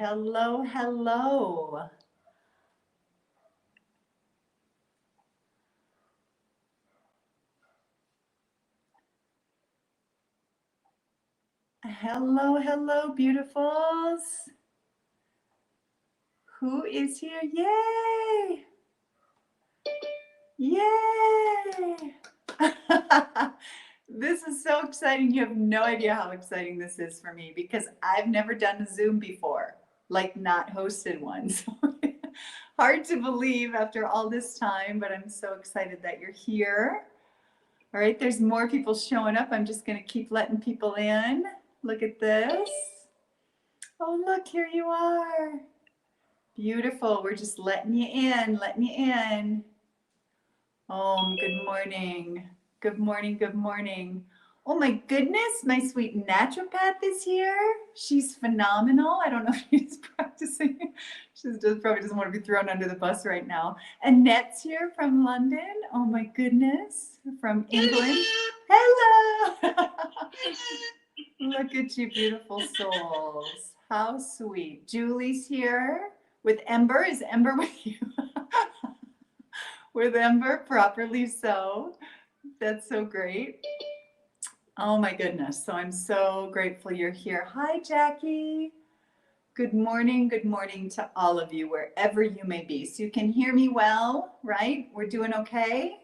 Hello, hello. Hello, hello, beautifuls. Who is here? Yay! Yay! This is so exciting. You have no idea how exciting this is for me because I've never done a Zoom before, like not hosted one. So hard to believe after all this time, but I'm so excited that you're here. All right, there's more people showing up. I'm just going to keep letting people in. Look at this. Oh, look, here you are. Beautiful. We're just letting you in, letting you in. Oh, good morning. Good morning, good morning. Oh my goodness, my sweet naturopath is here. She's phenomenal. I don't know if she's practicing. She probably doesn't want to be thrown under the bus right now. Annette's here from London. Oh my goodness, from England. Hello. Look at you, beautiful souls. How sweet. Julie's here with Ember. Is Ember with you? With Ember, properly so. That's so great. Oh my goodness. So I'm so grateful you're here. Hi, Jackie. Good morning to all of you, wherever you may be. So you can hear me well, right? We're doing okay?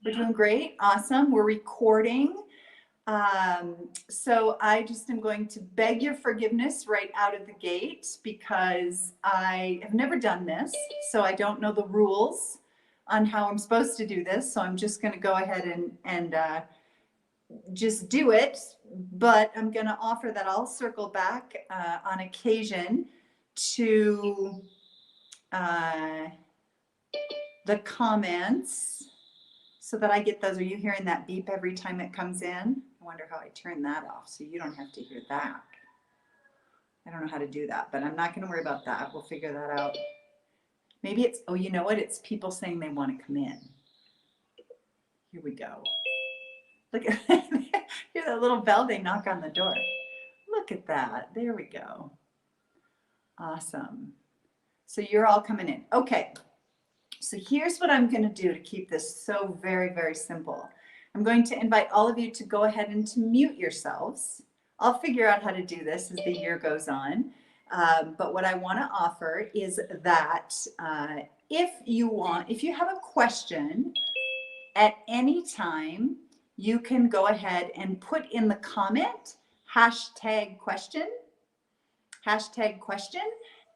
We're doing great. Awesome. We're recording. So I just am going to beg your forgiveness right out of the gate because I have never done this. So I don't know the rules on how I'm supposed to do this. So I'm just going to go ahead and just do it. But I'm going to offer that I'll circle back on occasion to the comments so that I get those. Are you hearing that beep every time it comes in? I wonder how I turn that off so you don't have to hear that. I don't know how to do that, but I'm not going to worry about that. We'll figure that out. Maybe it's, oh, you know what? It's people saying they want to come in. Here we go. Look at hear that little bell, they knock on the door. Look at that. There we go. Awesome. So you're all coming in. Okay. So here's what I'm going to do to keep this so very, very simple. I'm going to invite all of you to go ahead and to mute yourselves. I'll figure out how to do this as the year goes on. But what I want to offer is that if you have a question at any time, you can go ahead and put in the comment hashtag question,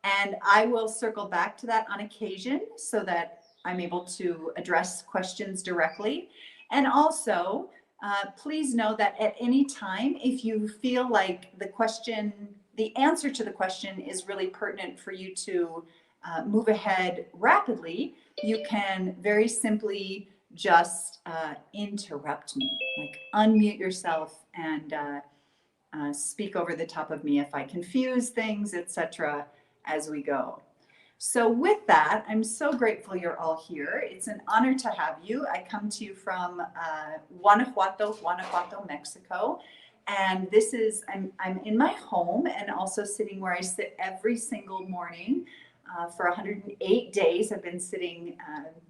and I will circle back to that on occasion so that I'm able to address questions directly. And also, please know that at any time, if you feel like the answer to the question is really pertinent for you to move ahead rapidly, you can very simply just interrupt me, like unmute yourself and speak over the top of me if I confuse things, etc. as we go. So with that, I'm so grateful you're all here. It's an honor to have you. I come to you from Guanajuato, Mexico. And this is, I'm in my home and also sitting where I sit every single morning. For 108 days, I've been sitting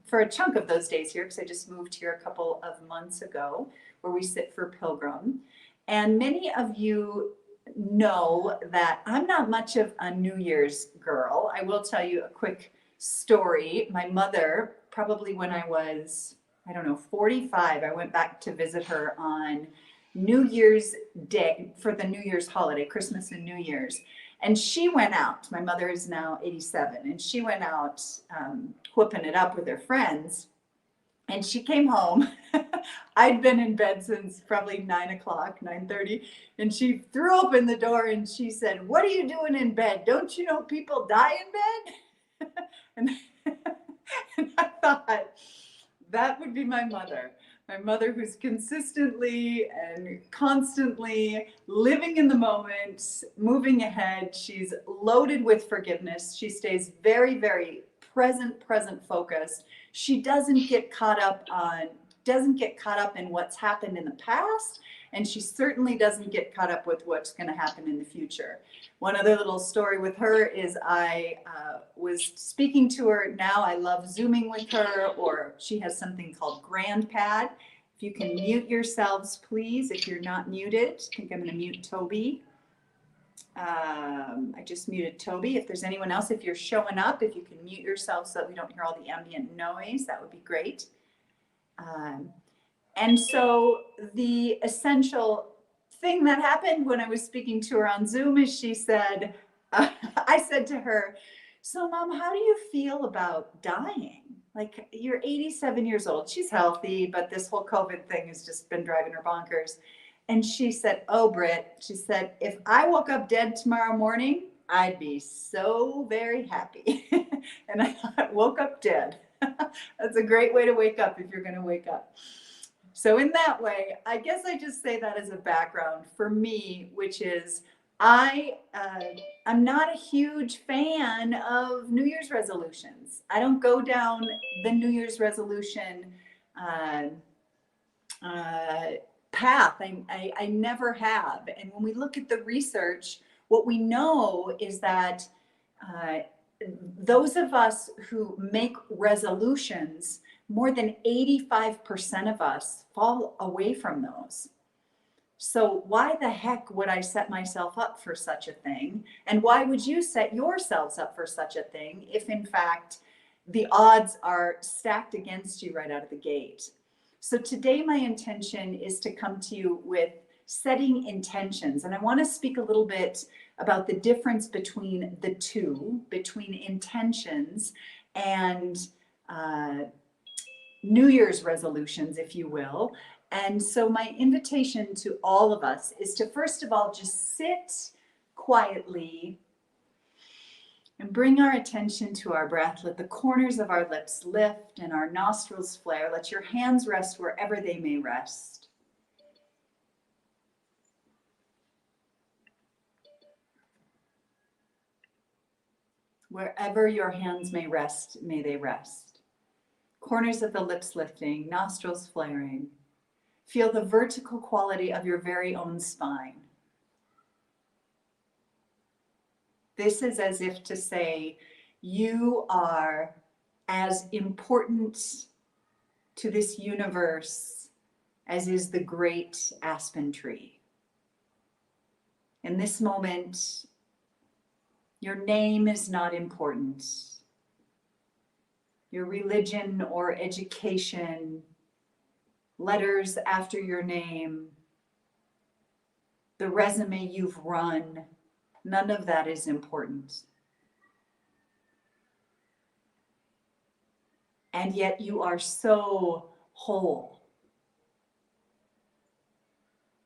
for a chunk of those days here because I just moved here a couple of months ago where we sit for Pilgrim. And many of you know that I'm not much of a New Year's girl. I will tell you a quick story. My mother, probably when I was, 45, I went back to visit her on New Year's Day for the New Year's holiday, Christmas and New Year's. And she went out, my mother is now 87, and she went out whooping it up with her friends. And she came home. I'd been in bed since probably 9 o'clock, 9:30. And she threw open the door and she said, "What are you doing in bed? Don't you know people die in bed?" and, and I thought, that would be my mother. My mother who's consistently and constantly living in the moment, moving ahead. She's loaded with forgiveness. She stays very, very present focused. She doesn't get caught up in what's happened in the past, and she certainly doesn't get caught up with what's going to happen in the future. One other little story with her is I was speaking to her. Now I love Zooming with her, or she has something called GrandPad. If you can mute yourselves, please, if you're not muted. I think I'm going to mute Toby. I just muted Toby. If there's anyone else, if you're showing up, if you can mute yourself so that we don't hear all the ambient noise, that would be great. And so the essential thing that happened when I was speaking to her on Zoom is she said, I said to her, so Mom, how do you feel about dying? Like, you're 87 years old. She's healthy, but this whole COVID thing has just been driving her bonkers. And she said, oh, Britt, she said, if I woke up dead tomorrow morning, I'd be so very happy. And I thought, woke up dead. That's a great way to wake up if you're going to wake up. So in that way, I guess I just say that as a background for me, which is I'm not a huge fan of New Year's resolutions. I don't go down the New Year's resolution path. I never have. And when we look at the research, what we know is that those of us who make resolutions, more than 85% of us fall away from those. So why the heck would I set myself up for such a thing? And why would you set yourselves up for such a thing if in fact the odds are stacked against you right out of the gate? So today my intention is to come to you with setting intentions. And I want to speak a little bit about the difference between the two, between intentions and New Year's resolutions, if you will. And so my invitation to all of us is to, first of all, just sit quietly and bring our attention to our breath. Let the corners of our lips lift and our nostrils flare. Let your hands rest wherever they may rest. Wherever your hands may rest, may they rest. Corners of the lips lifting, nostrils flaring. Feel the vertical quality of your very own spine. This is as if to say, you are as important to this universe as is the great aspen tree. In this moment, your name is not important. Your religion or education, letters after your name, the resume you've run, none of that is important. And yet you are so whole.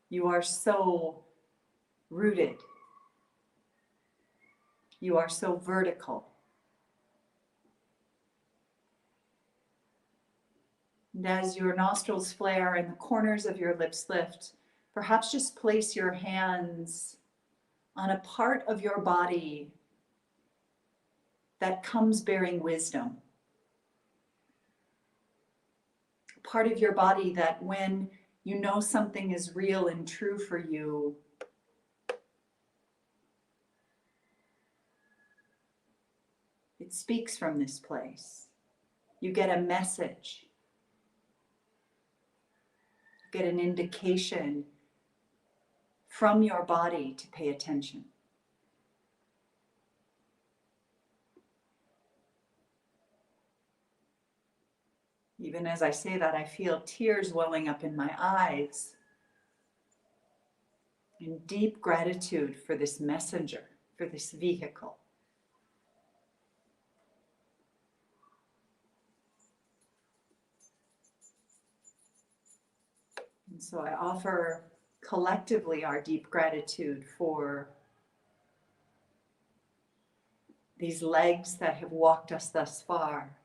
You are so rooted. You are so vertical. And as your nostrils flare and the corners of your lips lift, perhaps just place your hands on a part of your body that comes bearing wisdom. A part of your body that when you know something is real and true for you, it speaks from this place. You get a message. Get an indication from your body to pay attention. Even as I say that, I feel tears welling up in my eyes in deep gratitude for this messenger, for this vehicle. And so I offer collectively our deep gratitude for these legs that have walked us thus far.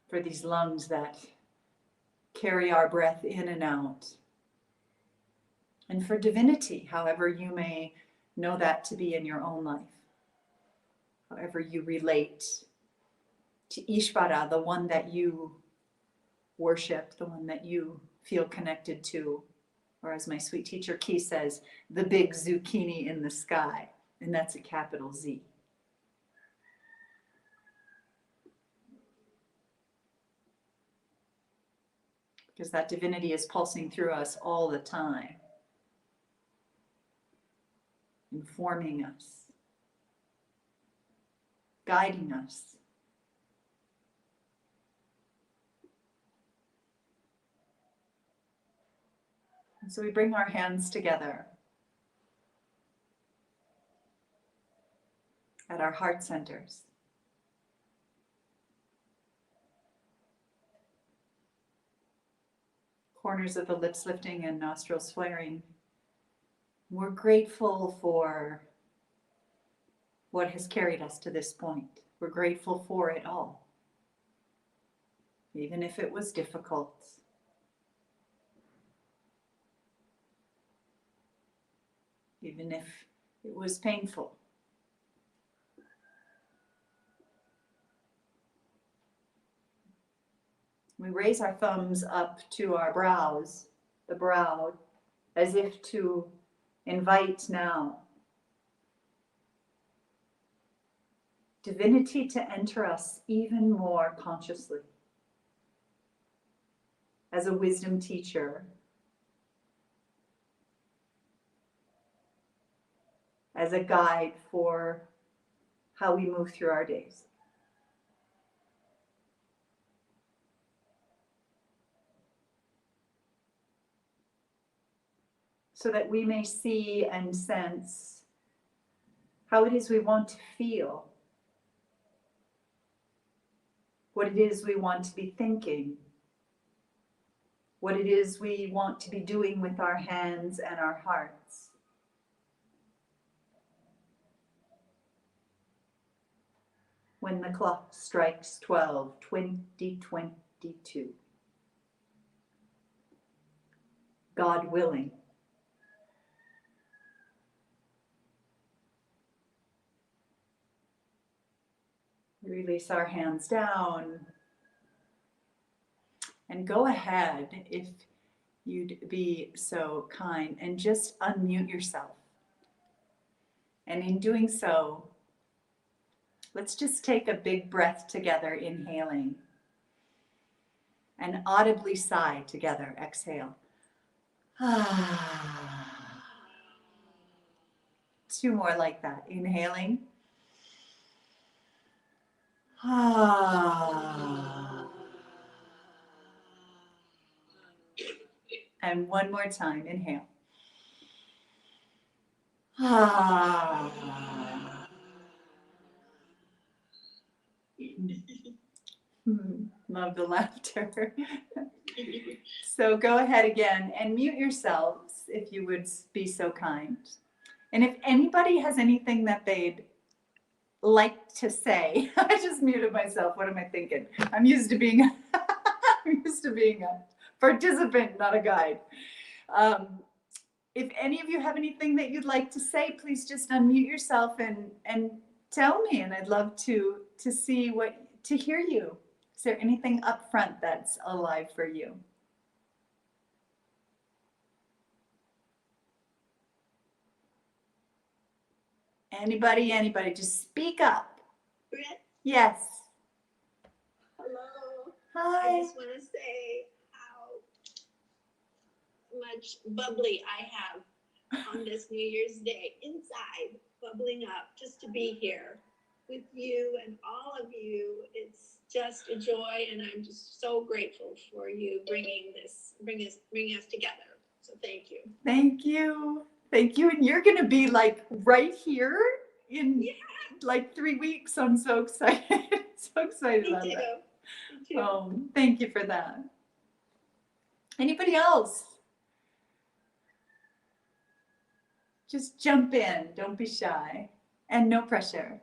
For these lungs that carry our breath in and out. And for divinity, however you may know that to be in your own life. However you relate to Ishvara, the one that you worship, the one that you feel connected to, or as my sweet teacher Key says, the big zucchini in the sky, and that's a capital Z. Because that divinity is pulsing through us all the time, informing us, guiding us. And so we bring our hands together at our heart centers. Corners of the lips lifting and nostrils flaring. We're grateful for what has carried us to this point. We're grateful for it all, even if it was difficult. Even if it was painful. We raise our thumbs up to our brows, the brow, as if to invite now divinity to enter us even more consciously. As a wisdom teacher, as a guide for how we move through our days. So that we may see and sense how it is we want to feel, what it is we want to be thinking, what it is we want to be doing with our hands and our hearts. When the clock strikes 12, 2022, God willing, we release our hands down and go ahead, if you'd be so kind, and just unmute yourself. And in doing so, let's just take a big breath together, inhaling, and audibly sigh together, exhale. Two more like that, inhaling. And one more time, inhale. Love the laughter. So go ahead again and mute yourselves if you would be so kind. And if anybody has anything that they'd like to say, I just muted myself. What am I thinking? I'm used to being a participant, not a guide. If any of you have anything that you'd like to say, please just unmute yourself and tell me, and I'd love to see to hear you. Is there anything up front that's alive for you? Anybody, just speak up. Britt? Yes. Hello. Hi. I just want to say how much bubbly I have on this New Year's Day, inside, bubbling up, just to be here with you and all of you. It's just a joy, and I'm just so grateful for you bringing us together. So thank you. Thank you. Thank you. And you're going to be like right here in like 3 weeks. I'm so excited. So excited about that. Me too. Oh, thank you for that. Anybody else? Just jump in. Don't be shy. And no pressure.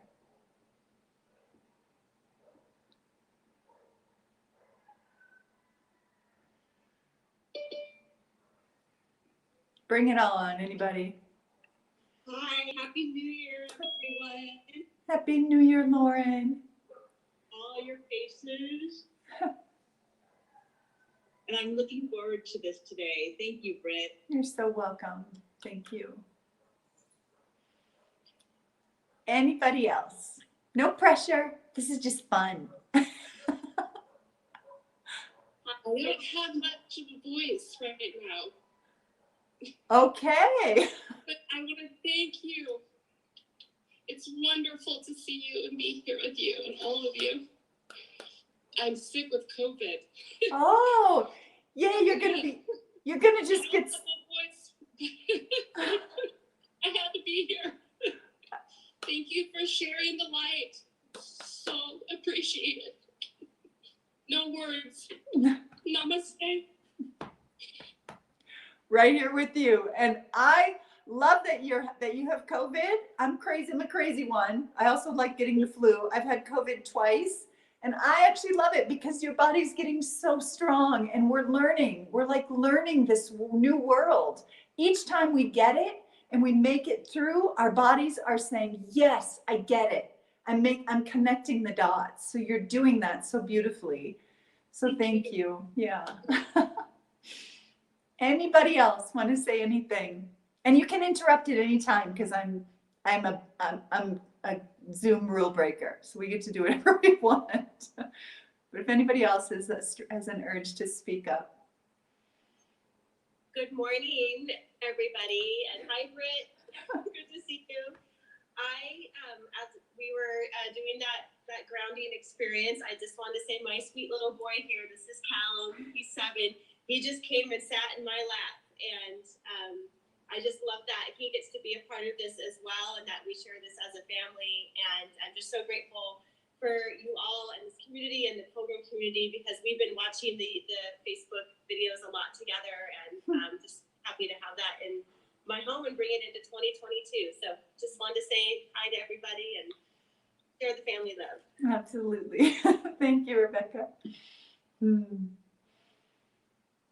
Bring it on, anybody. Hi, Happy New Year, everyone. Happy New Year, Lauren. All your favorite listeners. And I'm looking forward to this today. Thank you, Britt. You're so welcome. Thank you. Anybody else? No pressure. This is just fun. I don't have much of a voice right now, Okay. but I want to thank you. It's wonderful to see you and be here with you and all of you. I'm sick with COVID. Oh, yeah, you're gonna just get. I had to be here. Thank you for sharing the light. So appreciate it. No words. Namaste. Right here with you. And I love that you have COVID. I'm a crazy one. I also like getting the flu. I've had COVID twice. And I actually love it because your body's getting so strong and we're learning. We're like learning this new world. Each time we get it and we make it through, our bodies are saying, yes, I get it. I'm connecting the dots. So you're doing that so beautifully. So thank you. Yeah. Anybody else want to say anything? And you can interrupt at any time because I'm a Zoom rule breaker, so we get to do whatever we want. But if anybody else has an urge to speak up. Good morning, everybody, and hi, Britt. Good to see you. As we were doing that grounding experience, I just wanted to say my sweet little boy here, this is Callum, he's 7. He just came and sat in my lap, and I just love that he gets to be a part of this as well, and that we share this as a family. And I'm just so grateful for you all and this community and the program community, because we've been watching the Facebook videos a lot together, and I'm just happy to have that in my home and bring it into 2022. So just wanted to say hi to everybody and share the family love. Absolutely. Thank you, Rebecca.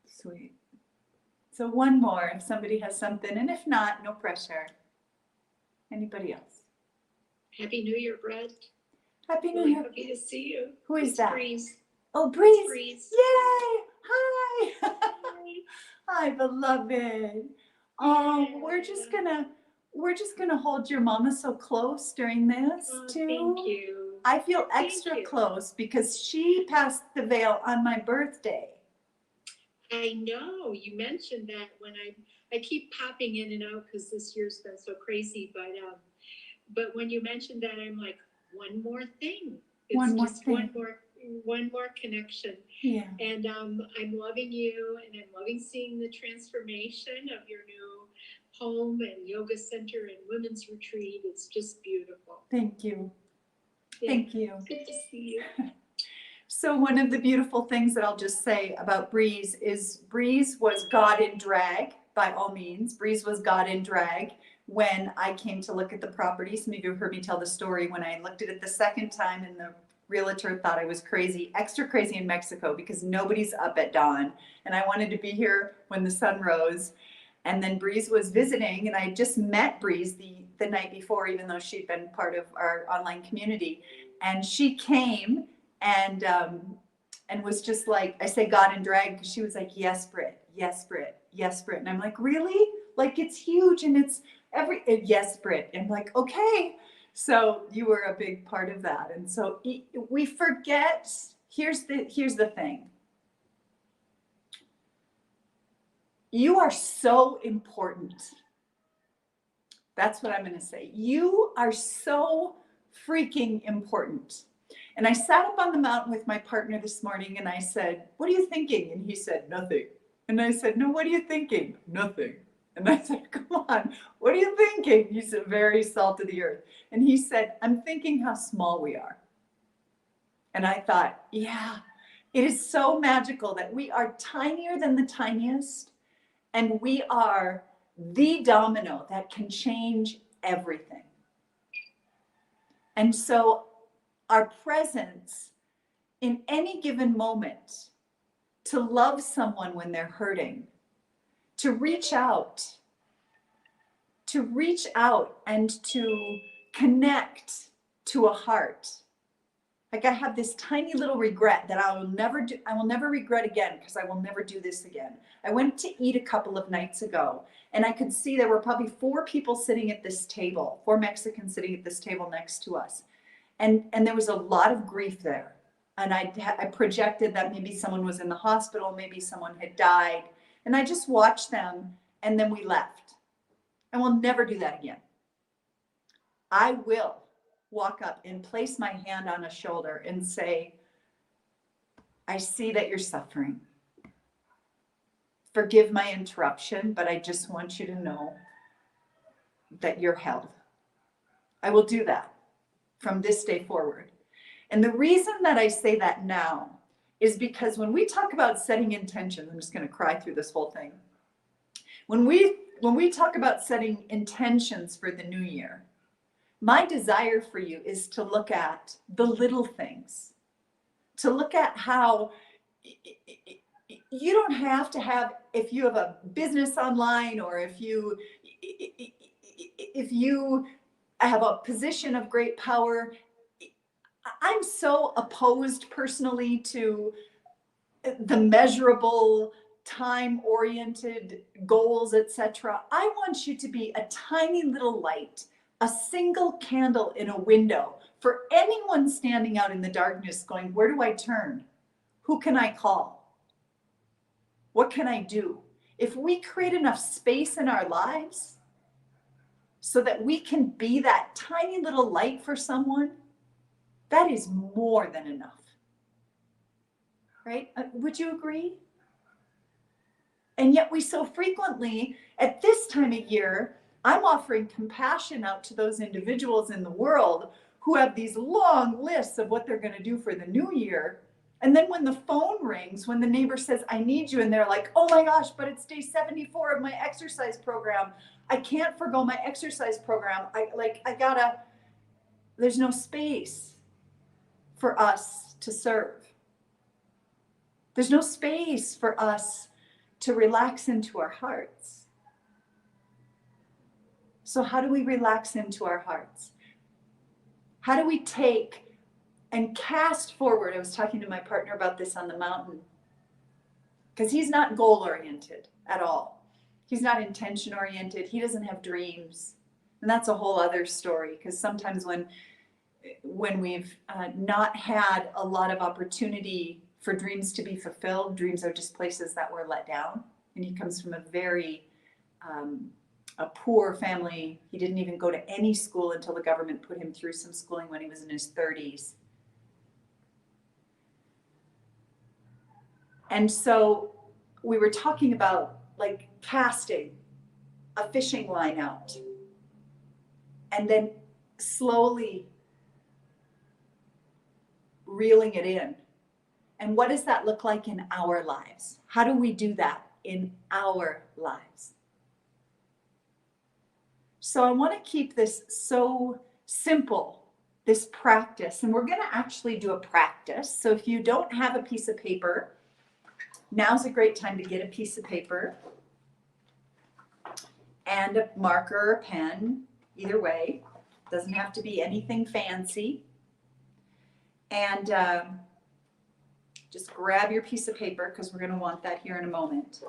Sweet. So one more, if somebody has something, and if not, no pressure. Anybody else? Happy New Year, Brett. Happy New Really Year. happy to see you. Who is that? Breeze. Oh, Breeze. Breeze. Yay! Hi. Hi, beloved. Oh, we're just gonna hold your mama so close during this too. Thank you. I feel extra close because she passed the veil on my birthday. I know you mentioned that when I keep popping in and out because this year's been so crazy, but when you mentioned that, I'm like, one more thing. It's one more just thing. one more connection. Yeah. And I'm loving you, and I'm loving seeing the transformation of your new home and yoga center and women's retreat. It's just beautiful. Thank you. Yeah. Thank you. Good to see you. So one of the beautiful things that I'll just say about Breeze is Breeze was God in drag, by all means. Breeze was God in drag when I came to look at the property. Some of you have heard me tell the story when I looked at it the second time and the realtor thought I was crazy, extra crazy in Mexico because nobody's up at dawn. And I wanted to be here when the sun rose. And then Breeze was visiting, and I just met Breeze the night before, even though she'd been part of our online community. And she came and was just like, I say God in drag because she was like, yes, Britt, yes, Britt, yes, Britt. And I'm like, really? Like, it's huge and it's yes, Britt. And I'm like, okay. So you were a big part of that. And so we forget, here's the thing. You are so important. That's what I'm going to say. You are so freaking important. And I sat up on the mountain with my partner this morning and I said, what are you thinking? And he said, nothing. And I said, no, what are you thinking? Nothing. And I said, come on, what are you thinking? He said, very salt of the earth. And he said, I'm thinking how small we are. And I thought, yeah, it is so magical that we are tinier than the tiniest. And we are the domino that can change everything. And so our presence in any given moment, to love someone when they're hurting, to reach out and to connect to a heart, Like I have this tiny little regret that I will never regret again, because I will never do this again. I went to eat a couple of nights ago, and I could see there were probably 4 people sitting at this table, 4 Mexicans sitting at this table next to us. And there was a lot of grief there. And I projected that maybe someone was in the hospital, maybe someone had died. And I just watched them, and then we left. And we'll never do that again. I will walk up and place my hand on a shoulder and say, I see that you're suffering. Forgive my interruption, but I just want you to know that you're held. I will do that from this day forward. And the reason that I say that now is because when we talk about setting intentions, I'm just going to cry through this whole thing. When we talk about setting intentions for the new year, my desire for you is to look at the little things, to look at how you don't have to have, if you have a business online, or if you have a position of great power. I'm so opposed personally to the measurable, time-oriented goals, etc. I want you to be a tiny little light, a single candle in a window for anyone standing out in the darkness going, where do I turn? Who can I call? What can I do? If we create enough space in our lives so that we can be that tiny little light for someone, that is more than enough. Right? Would you agree? And yet we so frequently, at this time of year, I'm offering compassion out to those individuals in the world who have these long lists of what they're going to do for the new year. And then when the phone rings, when the neighbor says, I need you, and they're like, oh my gosh, but it's day 74 of my exercise program. I can't forgo my exercise program. There's no space for us to serve. There's no space for us to relax into our hearts. So how do we relax into our hearts? How do we take and cast forward? I was talking to my partner about this on the mountain, because he's not goal-oriented at all. He's not intention-oriented. He doesn't have dreams. And that's a whole other story, because sometimes when we've not had a lot of opportunity for dreams to be fulfilled, dreams are just places that were let down. And he comes from a very a poor family. He didn't even go to any school until the government put him through some schooling when he was in his 30s. And so we were talking about like casting a fishing line out and then slowly reeling it in. And what does that look like in our lives? How do we do that in our lives? So I want to keep this so simple, this practice, and we're going to actually do a practice. So if you don't have a piece of paper, now's a great time to get a piece of paper and a marker or a pen, either way. Doesn't have to be anything fancy. And just grab your piece of paper, because we're going to want that here in a moment.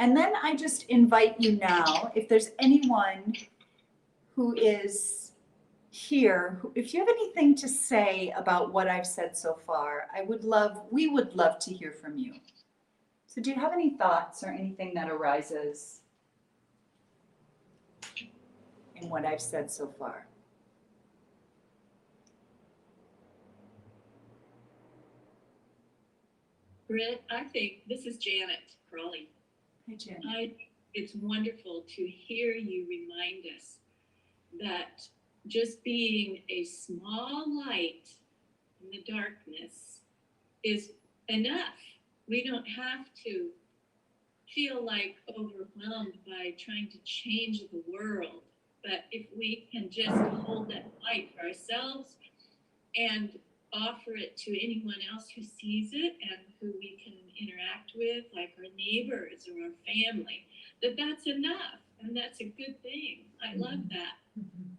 And then I just invite you now, if there's anyone who is here, if you have anything to say about what I've said so far, we would love to hear from you. So do you have any thoughts or anything that arises in what I've said so far? Britt, I think this is Janet Crawley. Hi, Jen. It's wonderful to hear you remind us that just being a small light in the darkness is enough. We don't have to feel like overwhelmed by trying to change the world. But if we can just hold that light for ourselves and offer it to anyone else who sees it and who we can interact with, like our neighbors or our family, that's enough. And that's a good thing. I love that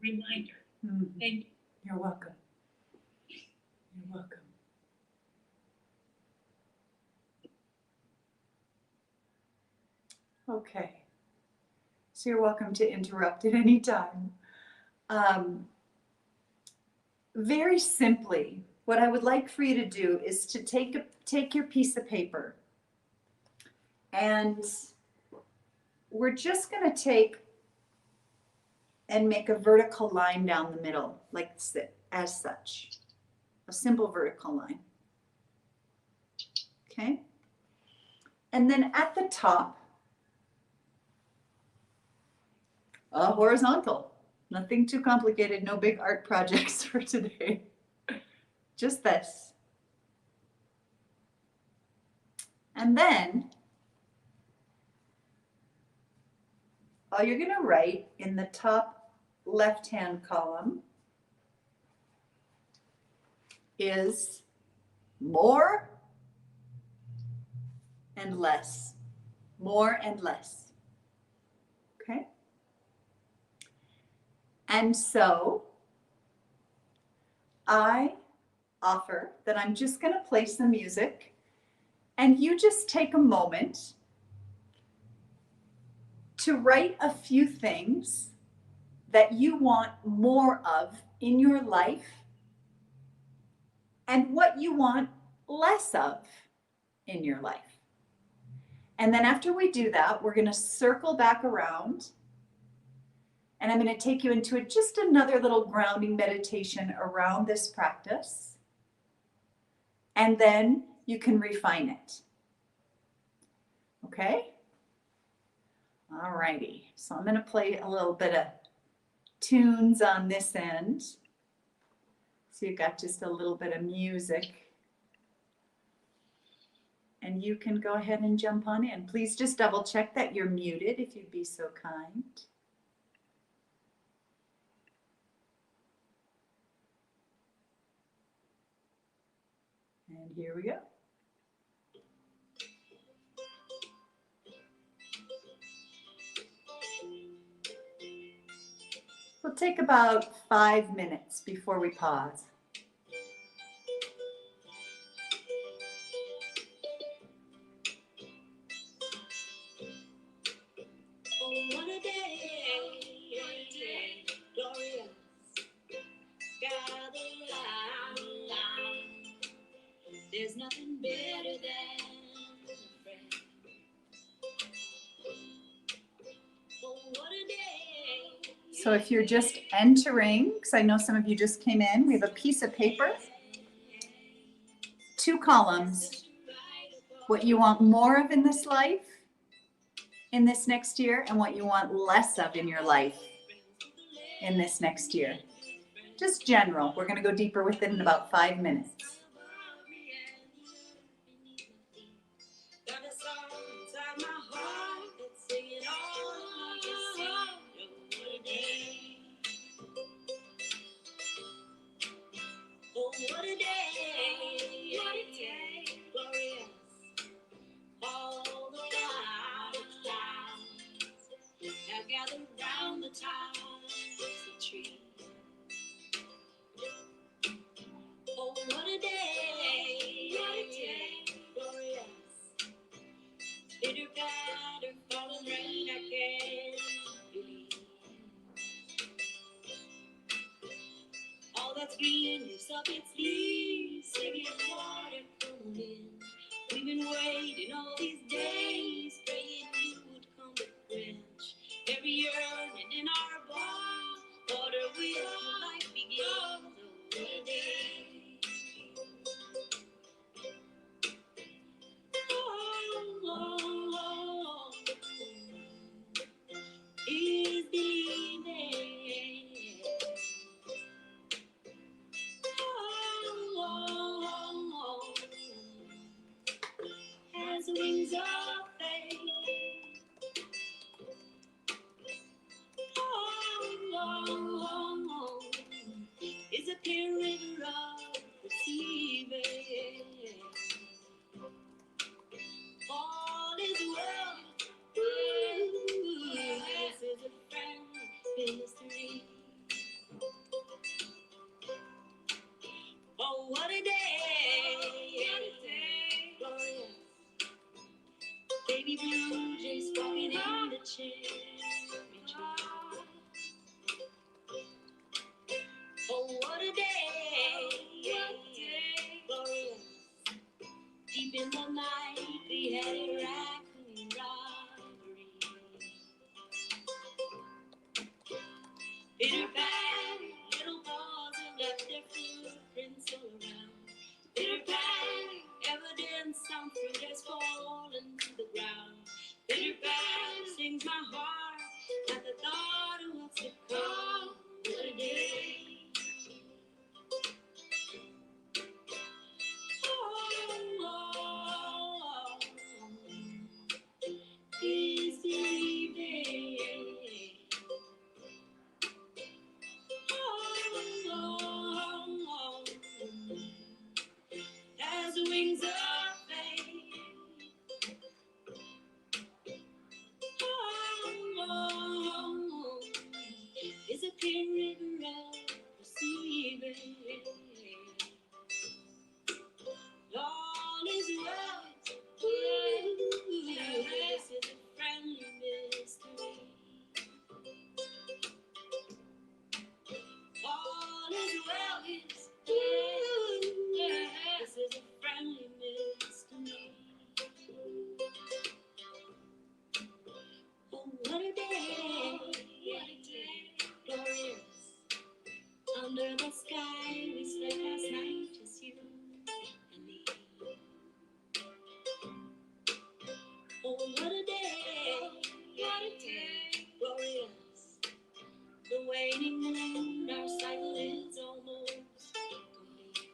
reminder. Thank you. You're welcome. You're welcome. Okay. So you're welcome to interrupt at any time. Very simply, what I would like for you to do is to take your piece of paper, and we're just going to take and make a vertical line down the middle, like as such, a simple vertical line. Okay? And then at the top, a horizontal. Nothing too complicated, no big art projects for today. Just this. And then all you're going to write in the top left-hand column is more and less. More and less. Okay? And so I offer that I'm just going to play some music, and you just take a moment to write a few things that you want more of in your life and what you want less of in your life. And then after we do that, we're going to circle back around, and I'm going to take you into just another little grounding meditation around this practice. And then you can refine it. Okay? All righty. So I'm going to play a little bit of tunes on this end. So you've got just a little bit of music. And you can go ahead and jump on in. Please just double check that you're muted if you'd be so kind. And here we go. We'll take about 5 minutes before we pause. Oh, what a day, glorious, gather round. There's nothing better than a friend. Oh, what a day. So if you're just entering, because I know some of you just came in, we have a piece of paper, 2 columns, what you want more of in this life, in this next year, and what you want less of in your life in this next year. Just general. We're going to go deeper with it in about 5 minutes. Got a song inside my heart that's singing all I can sing. Oh, what a day. Oh, what a day. What a day. Glorious. All the clouds have gathered round the top of the tree. Oh, what a day. What a day. Glorious. Bitter patter, falling rain, I can't believe. All that's green is up its leaves, singing water from the wind. We've been waiting all these days, praying you would come to quench every yearning in our bones. Water will life begins. Oh, what a day. Oh, is believing. Oh, has wings of faith. Oh, is a clear river of receiving. All is well. Ooh, this is a friend mystery. Oh, what a day. Under the sky, we slept last night, just you and me. Oh, what a day, what a day, glorious. The waning moon, our cycle is almost complete.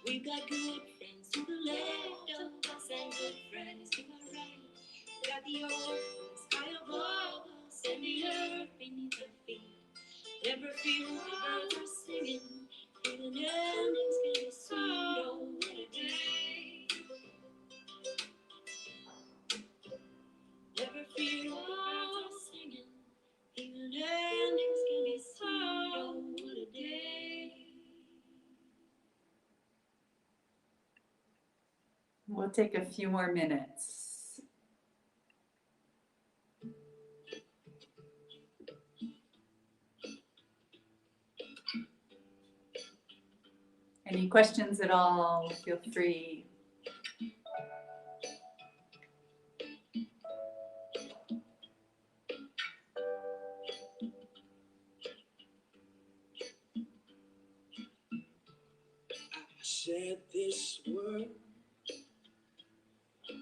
We've got good friends to the left of us and good friends to our right. We got the open sky above us and the earth beneath our feet. Never fear the birds are singing, even the endings can be sweet. Oh, what a day. Never fear the birds are singing, even the endings can be sweet. Oh, what a day. We'll take a few more minutes. Any questions at all? Feel free. I said this word,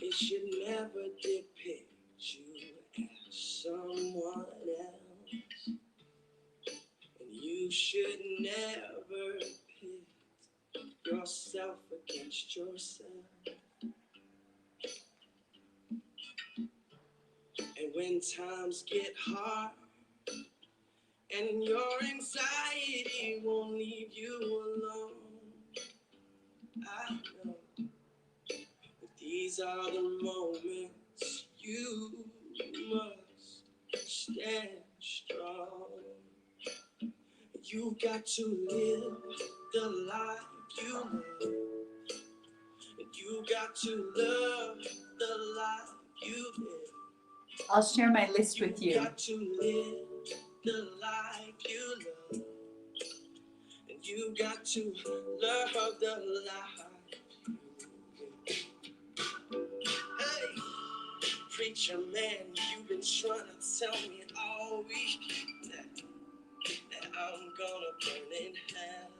it should never depict you as someone else. And you should never pit yourself against yourself. And when times get hard and your anxiety won't leave you alone, I know that these are the moments you must stand strong. You got to live the life you love. And you got to love the life you live. I'll share my list with You you. got to live the life you love. And you got to love the life you live. Hey, preacher man, you've been trying to tell me all week that I'm gonna burn in hell.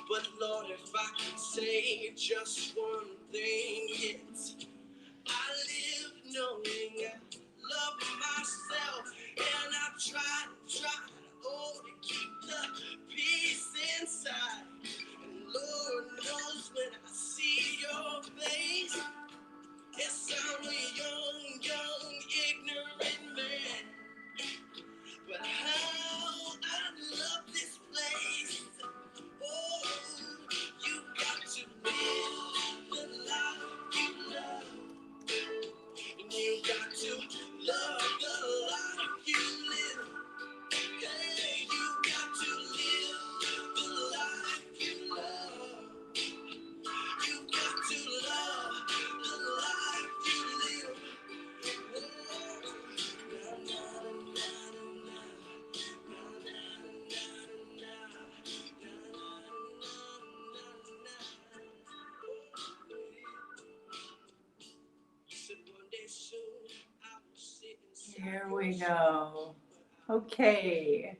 But Lord, if I could say just one thing, yes, I live knowing I love myself, and I try, oh, to keep the peace inside. And Lord knows when I see your face, yes, I'm a young, ignorant man. But how I love this place. Oh, you got to live the life you love. And you got to love the life you live. Hey, you got to live the life you love. You got to love the life you live. Oh, na, na, na, na. Here we go. Okay.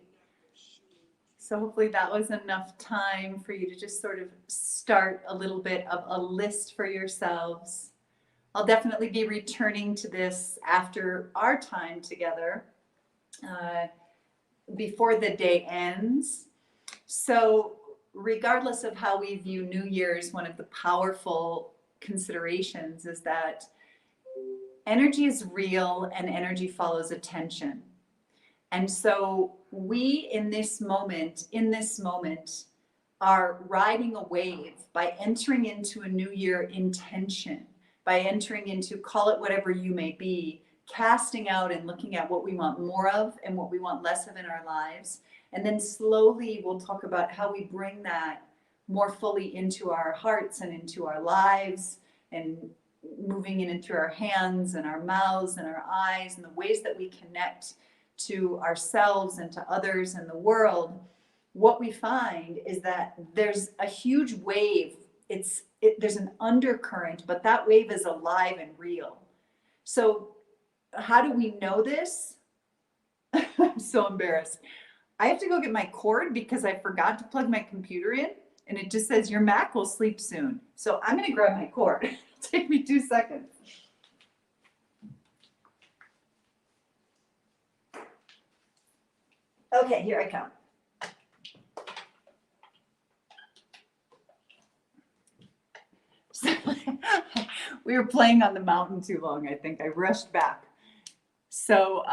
So hopefully that was enough time for you to just sort of start a little bit of a list for yourselves. I'll definitely be returning to this after our time together, before the day ends. So regardless of how we view New Year's, one of the powerful considerations is that energy is real and energy follows attention. And so we in this moment, are riding a wave by entering into a new year intention, by entering into, call it whatever you may be, casting out and looking at what we want more of and what we want less of in our lives. And then slowly we'll talk about how we bring that more fully into our hearts and into our lives, and moving in and through our hands and our mouths and our eyes, and the ways that we connect to ourselves and to others and the world. What we find is that there's a huge wave. There's an undercurrent, but that wave is alive and real. So how do we know this? I'm so embarrassed. I have to go get my cord because I forgot to plug my computer in, and it just says your Mac will sleep soon. So I'm going to grab my cord. It'll take me 2 seconds. Okay, here I come. So, we were playing on the mountain too long, I think. I rushed back. So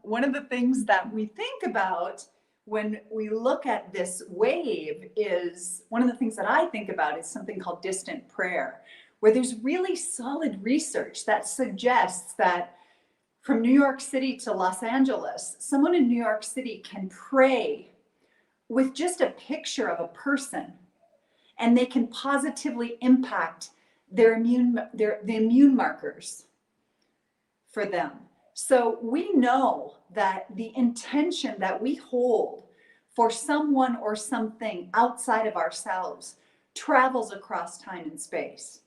one of the things that we think about when we look at this wave is, one of the things that I think about is something called distant prayer, where there's really solid research that suggests that from New York City to Los Angeles, someone in New York City can pray with just a picture of a person, and they can positively impact the immune markers for them. So we know that the intention that we hold for someone or something outside of ourselves travels across time and space.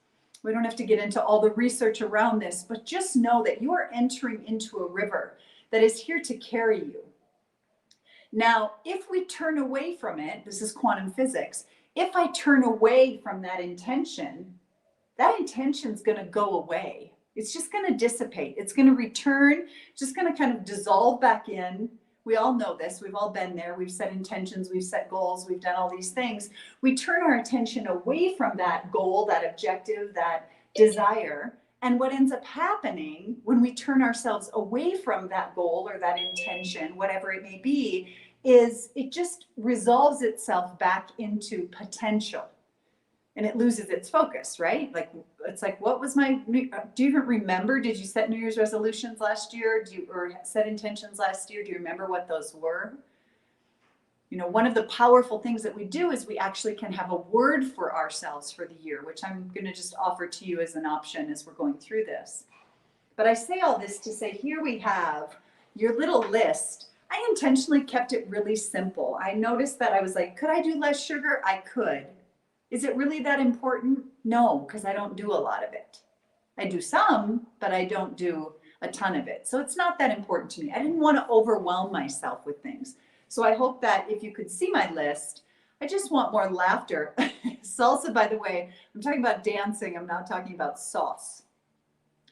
We don't have to get into all the research around this, but just know that you are entering into a river that is here to carry you. Now, if we turn away from it, this is quantum physics, if I turn away from that intention is going to go away. It's just going to dissipate. It's going to return, just going to kind of dissolve back in. We all know this. We've all been there. We've set intentions. We've set goals. We've done all these things. We turn our attention away from that goal, that objective, that desire. And what ends up happening when we turn ourselves away from that goal or that intention, whatever it may be, is it just resolves itself back into potential. And it loses its focus, right? Like, it's like, what was my, do you even remember, did you set New Year's resolutions last year? Or set intentions last year? Do you remember what those were? You know, one of the powerful things that we do is we actually can have a word for ourselves for the year, which I'm going to just offer to you as an option as we're going through this. But I say all this to say, here we have your little list. I intentionally kept it really simple. I noticed that I was like, could I do less sugar? I could. Is it really that important? No, because I don't do a lot of it. I do some, but I don't do a ton of it. So it's not that important to me. I didn't want to overwhelm myself with things. So I hope that if you could see my list, I just want more laughter. Salsa, by the way, I'm talking about dancing. I'm not talking about sauce.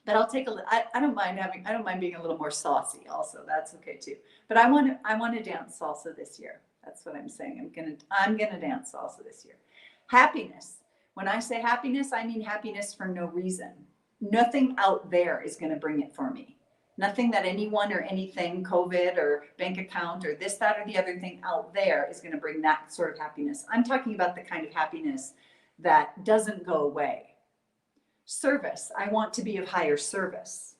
But I'll take I don't mind being a little more saucy also. That's okay too. But I want to dance salsa this year. That's what I'm saying. I'm gonna dance salsa this year. Happiness. When I say happiness, I mean happiness for no reason. Nothing out there is going to bring it for me. Nothing that anyone or anything, COVID or bank account or this, that, or the other thing out there is going to bring that sort of happiness. I'm talking about the kind of happiness that doesn't go away. Service. I want to be of higher service.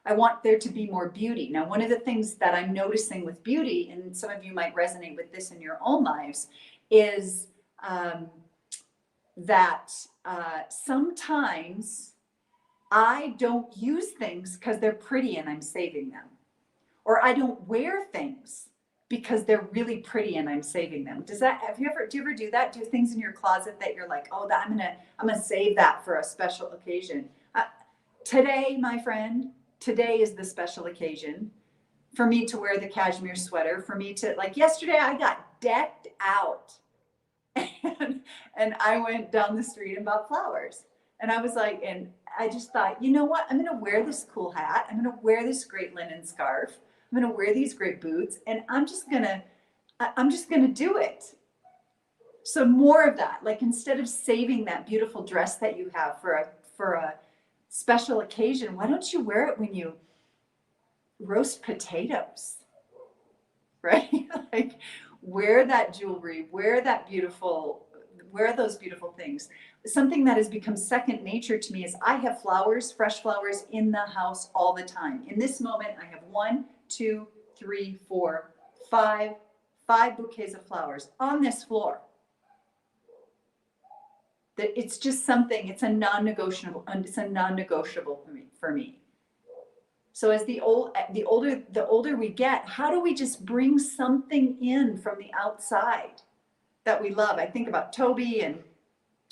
I want there to be more beauty. Now, one of the things that I'm noticing with beauty, and some of you might resonate with this in your own lives, is that sometimes I don't use things because they're pretty and I'm saving them. Or I don't wear things because they're really pretty and I'm saving them. Do you ever do that? Do you have things in your closet that you're like, oh, I'm gonna save that for a special occasion? Today, my friend, today is the special occasion for me to wear the cashmere sweater, for me to, like yesterday I got decked out. And I went down the street and bought flowers. And I was like, and I just thought, you know what? I'm going to wear this cool hat. I'm going to wear this great linen scarf. I'm going to wear these great boots. And I'm just going to do it. So more of that, like instead of saving that beautiful dress that you have for a special occasion, why don't you wear it when you roast potatoes, right? Like, wear that jewelry, wear those beautiful things. Something that has become second nature to me is I have flowers, fresh flowers in the house all the time. In this moment, I have 1, 2, 3, 4, 5 bouquets of flowers on this floor. That it's just something, it's a non-negotiable for me. So as the older we get, how do we just bring something in from the outside that we love? I think about Toby and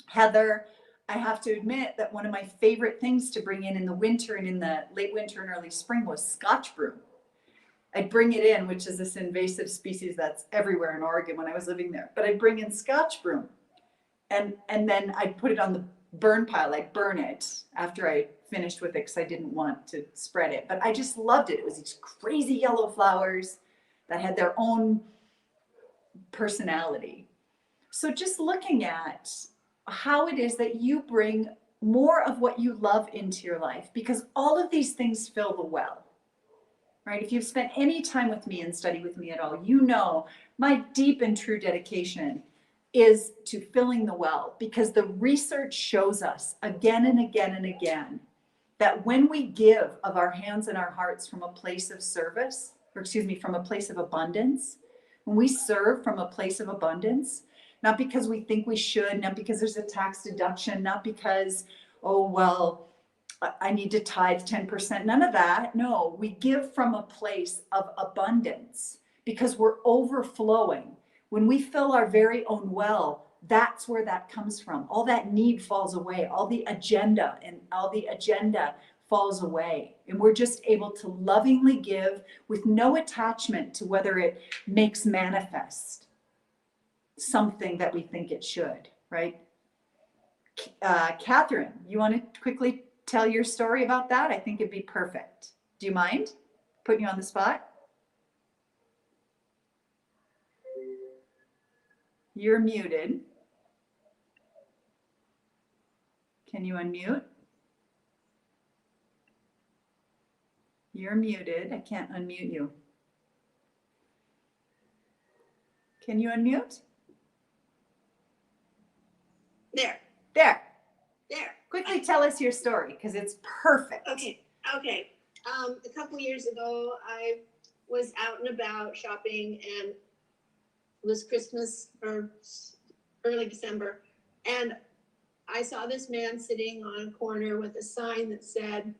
Heather. I have to admit that one of my favorite things to bring in the winter and in the late winter and early spring was Scotch broom. I'd bring it in, which is this invasive species that's everywhere in Oregon when I was living there. But I'd bring in Scotch broom, and then I'd put it on the burn pile. I'd burn it after I finished with it because I didn't want to spread it. But I just loved it. It was these crazy yellow flowers that had their own personality. So just looking at how it is that you bring more of what you love into your life, because all of these things fill the well. Right? If you've spent any time with me and studied with me at all, you know my deep and true dedication is to filling the well, because the research shows us again and again and again that when we give of our hands and our hearts from a place of service, or excuse me, from a place of abundance, when we serve from a place of abundance, not because we think we should, not because there's a tax deduction, not because, oh, well, I need to tithe 10%. None of that. No, we give from a place of abundance because we're overflowing. When we fill our very own well, that's where that comes from. All that need falls away. All the agenda falls away. And we're just able to lovingly give with no attachment to whether it makes manifest something that we think it should, right? Catherine, you want to quickly tell your story about that? I think it'd be perfect. Do you mind putting you on the spot? You're muted. Can you unmute? You're muted. I can't unmute you. Can you unmute? There. There. There. Quickly tell us your story, because it's perfect. Okay. A couple years ago, I was out and about shopping, and it was Christmas or early December, and I saw this man sitting on a corner with a sign that said,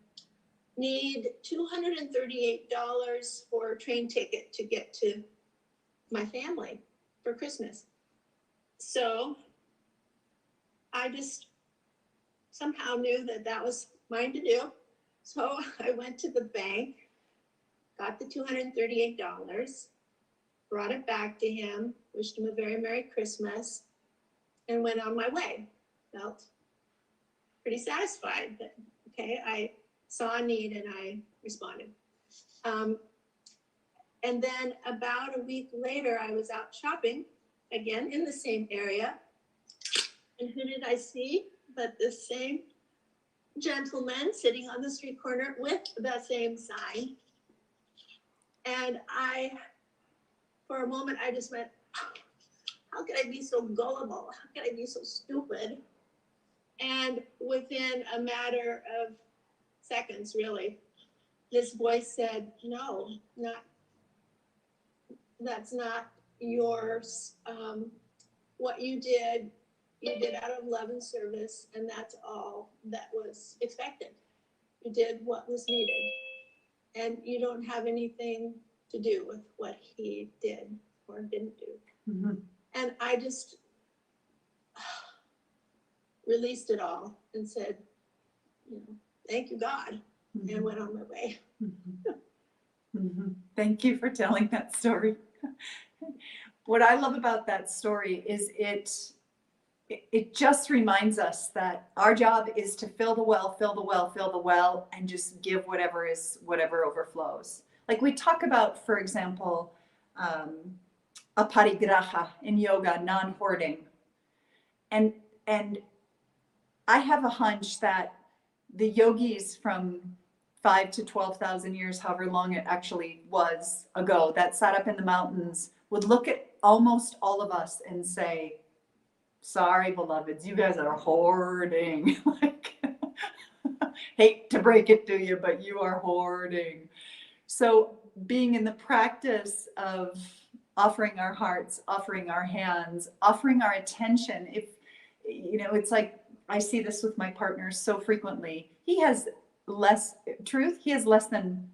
"Need $238 for a train ticket to get to my family for Christmas." So I just somehow knew that that was mine to do. So I went to the bank, got the $238, brought it back to him, wished him a very Merry Christmas, and went on my way. Felt pretty satisfied that, okay, I saw a need and I responded. And then about a week later, I was out shopping again in the same area. And who did I see but the same gentleman sitting on the street corner with the same sign? And for a moment, I just went, how could I be so gullible? How could I be so stupid? And within a matter of seconds, really, this voice said, no, that's not yours. What you did out of love and service, and that's all that was expected. You did what was needed, and you don't have anything to do with what he did or didn't do. Mm-hmm. And I just released it all and said, thank you, God, mm-hmm. and went on my way. Mm-hmm. Mm-hmm. Thank you for telling that story. What I love about that story is it just reminds us that our job is to fill the well, and just give whatever overflows. Like we talk about, for example, aparigraha in yoga, non-hoarding. And I have a hunch that the yogis from 5 to 12,000 years, however long it actually was ago, that sat up in the mountains would look at almost all of us and say, sorry, beloveds, you guys are hoarding. Like, hate to break it to you, but you are hoarding. So being in the practice of offering our hearts, offering our hands, offering our attention, it's like, I see this with my partner so frequently. He has less than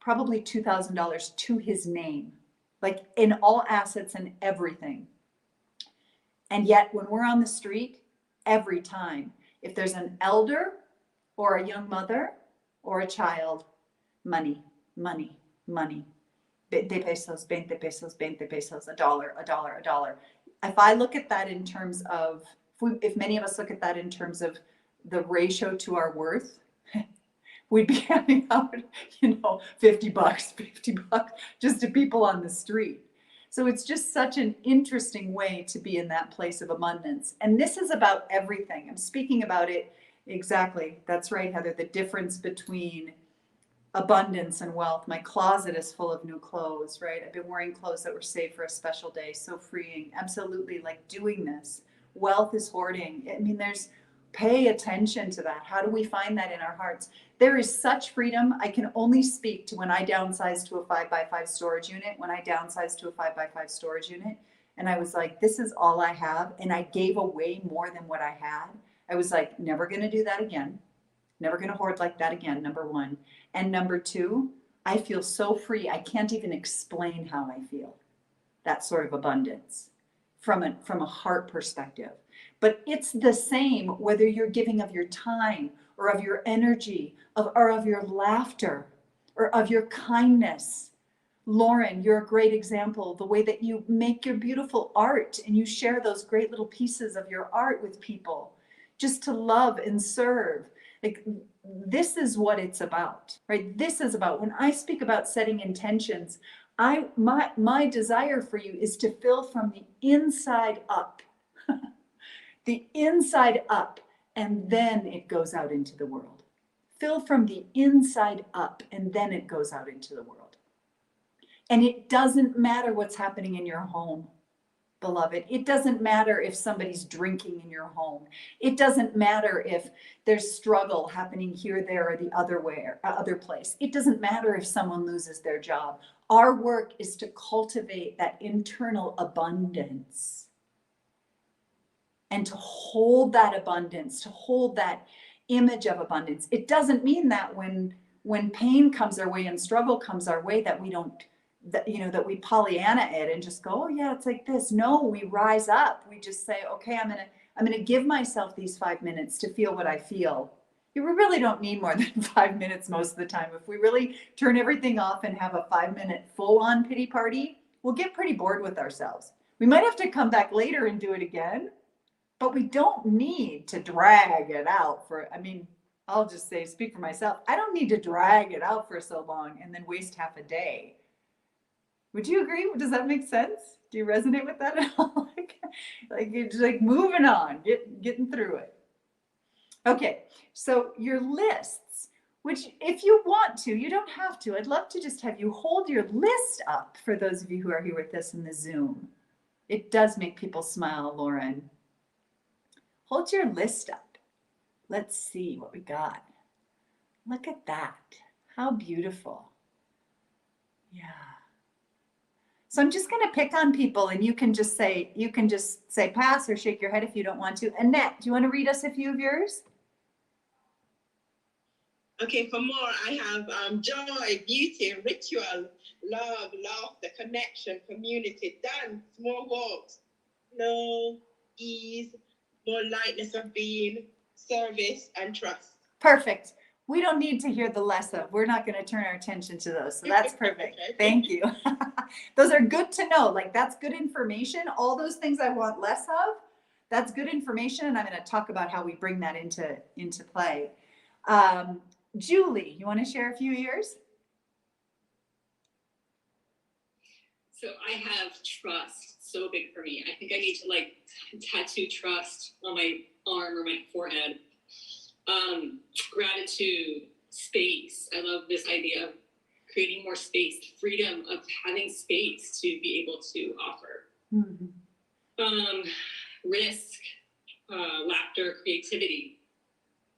probably $2,000 to his name, like in all assets and everything. And yet when we're on the street, every time, If there's an elder or a young mother or a child, money, money, money. 20 pesos, 20 pesos, 20 pesos, a dollar, a dollar, a dollar. If I look at that in terms of, if many of us look at that in terms of the ratio to our worth, we'd be handing out, you know, $50, $50 just to people on the street. So it's just such an interesting way to be in that place of abundance. And this is about everything. I'm speaking about it exactly. That's right, Heather. The difference between abundance and wealth. My closet is full of new clothes, right? I've been wearing clothes that were saved for a special day. So freeing. Absolutely, like doing this. Wealth is hoarding. I mean, pay attention to that. How do we find that in our hearts? There is such freedom. I can only speak to when I downsized to a 5x5 storage unit, when I downsized to a 5x5 storage unit, and I was like, this is all I have. And I gave away more than what I had. I was like, never going to do that again. Never going to hoard like that again, number one. And number two, I feel so free. I can't even explain how I feel. That sort of abundance from a heart perspective. But it's the same whether you're giving of your time or of your energy or of your laughter or of your kindness. Lauren, you're a great example. The way that you make your beautiful art and you share those great little pieces of your art with people, just to love and serve. Like, this is what it's about, right? This is about, when I speak about setting intentions, my desire for you is to fill from the inside up. The inside up, and then it goes out into the world. Fill from the inside up, and then it goes out into the world. And it doesn't matter what's happening in your home, beloved. It doesn't matter if somebody's drinking in your home. It doesn't matter if there's struggle happening here, there, or the other place. It doesn't matter if someone loses their job. Our work is to cultivate that internal abundance and to hold that abundance, to hold that image of abundance. It doesn't mean that when pain comes our way and struggle comes our way that we don't, that we Pollyanna it and just go, oh yeah, it's like this. No, we rise up. We just say, okay, I'm gonna give myself these 5 minutes to feel what I feel. We really don't need more than 5 minutes most of the time. If we really turn everything off and have a 5-minute full-on pity party, we'll get pretty bored with ourselves. We might have to come back later and do it again, but we don't need to drag it out I'll just say, speak for myself. I don't need to drag it out for so long and then waste half a day. Would you agree? Does that make sense? Do you resonate with that at all? like you're just like moving on, getting through it. Okay, so your lists, which if you want to, you don't have to. I'd love to just have you hold your list up for those of you who are here with us in the Zoom. It does make people smile, Lauren. Hold your list up. Let's see what we got. Look at that. How beautiful. Yeah. So I'm just going to pick on people and you can just say pass or shake your head if you don't want to. Annette, do you want to read us a few of yours? Okay, for more, I have joy, beauty, ritual, love, laughter, connection, community, dance, more walks, flow, ease, more lightness of being, service, and trust. Perfect. We don't need to hear the less of. We're not going to turn our attention to those. So that's perfect. Okay. Thank you. Those are good to know. Like, that's good information. All those things I want less of, that's good information. And I'm going to talk about how we bring that into play. Julie, you want to share a few of yours? So I have trust, so big for me. I think I need to tattoo trust on my arm or my forehead. Gratitude, space. I love this idea of creating more space, the freedom of having space to be able to offer. Mm-hmm. Risk, laughter, creativity,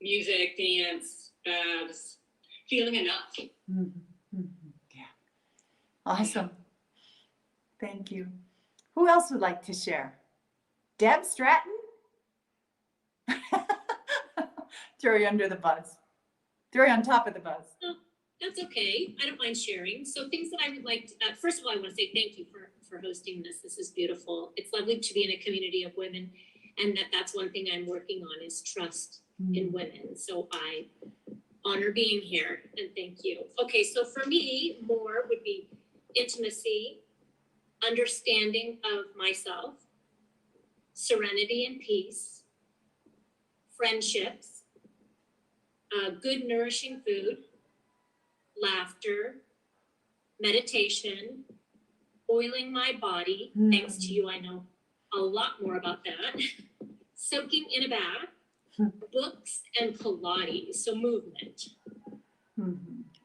music, dance, just feeling enough. Mm-hmm. Mm-hmm. Yeah. Awesome. Thank you. Who else would like to share? Deb Stratton? Throw you under the bus. Throw you on top of the bus. Oh, that's okay. I don't mind sharing. So things that I would like to, first of all, I want to say thank you for hosting this. This is beautiful. It's lovely to be in a community of women. And that's one thing I'm working on is trust. in women. So I honor being here and thank you. Okay, so for me, more would be intimacy, understanding of myself, serenity and peace, friendships, good nourishing food, laughter, meditation, oiling my body. Thanks to you, I know a lot more about that. Soaking in a bath, books, and Pilates, so movement.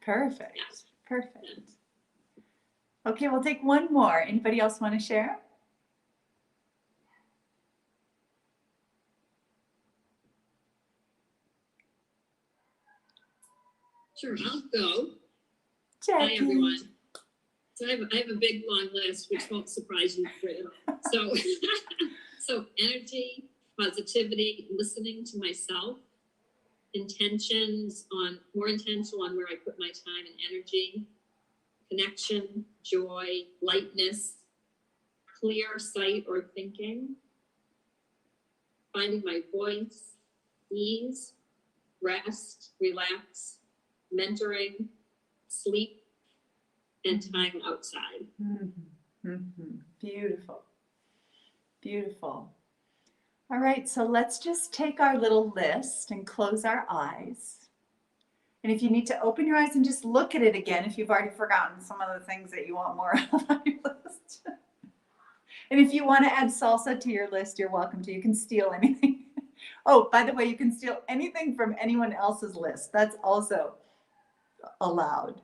Perfect. Yeah. Perfect. Okay, we'll take one more. Anybody else want to share? Sure, I'll go. Jackie. Hi, everyone. So I have a big long list, which won't surprise you, Britt. So, so energy, positivity, listening to myself, more intentional on where I put my time and energy, connection, joy, lightness, clear sight or thinking, finding my voice, ease, rest, relax, mentoring, sleep, and time outside. Beautiful. Beautiful. All right, so let's just take our little list and close our eyes. And if you need to open your eyes and just look at it again, if you've already forgotten some of the things that you want more of on your list. And if you want to add salsa to your list, you're welcome to. You can steal anything. Oh, by the way, you can steal anything from anyone else's list. That's also allowed.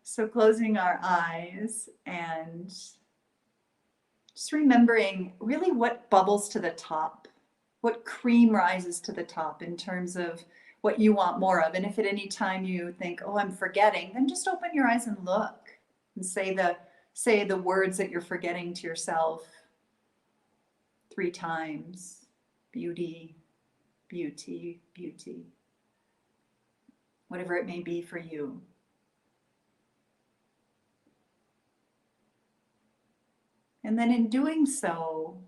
So closing our eyes and just remembering really what bubbles to the top, what cream rises to the top in terms of what you want more of. And if at any time you think, oh, I'm forgetting, then just open your eyes and look and say the words that you're forgetting to yourself 3 times. Beauty, beauty, beauty. Whatever it may be for you. And then in doing so,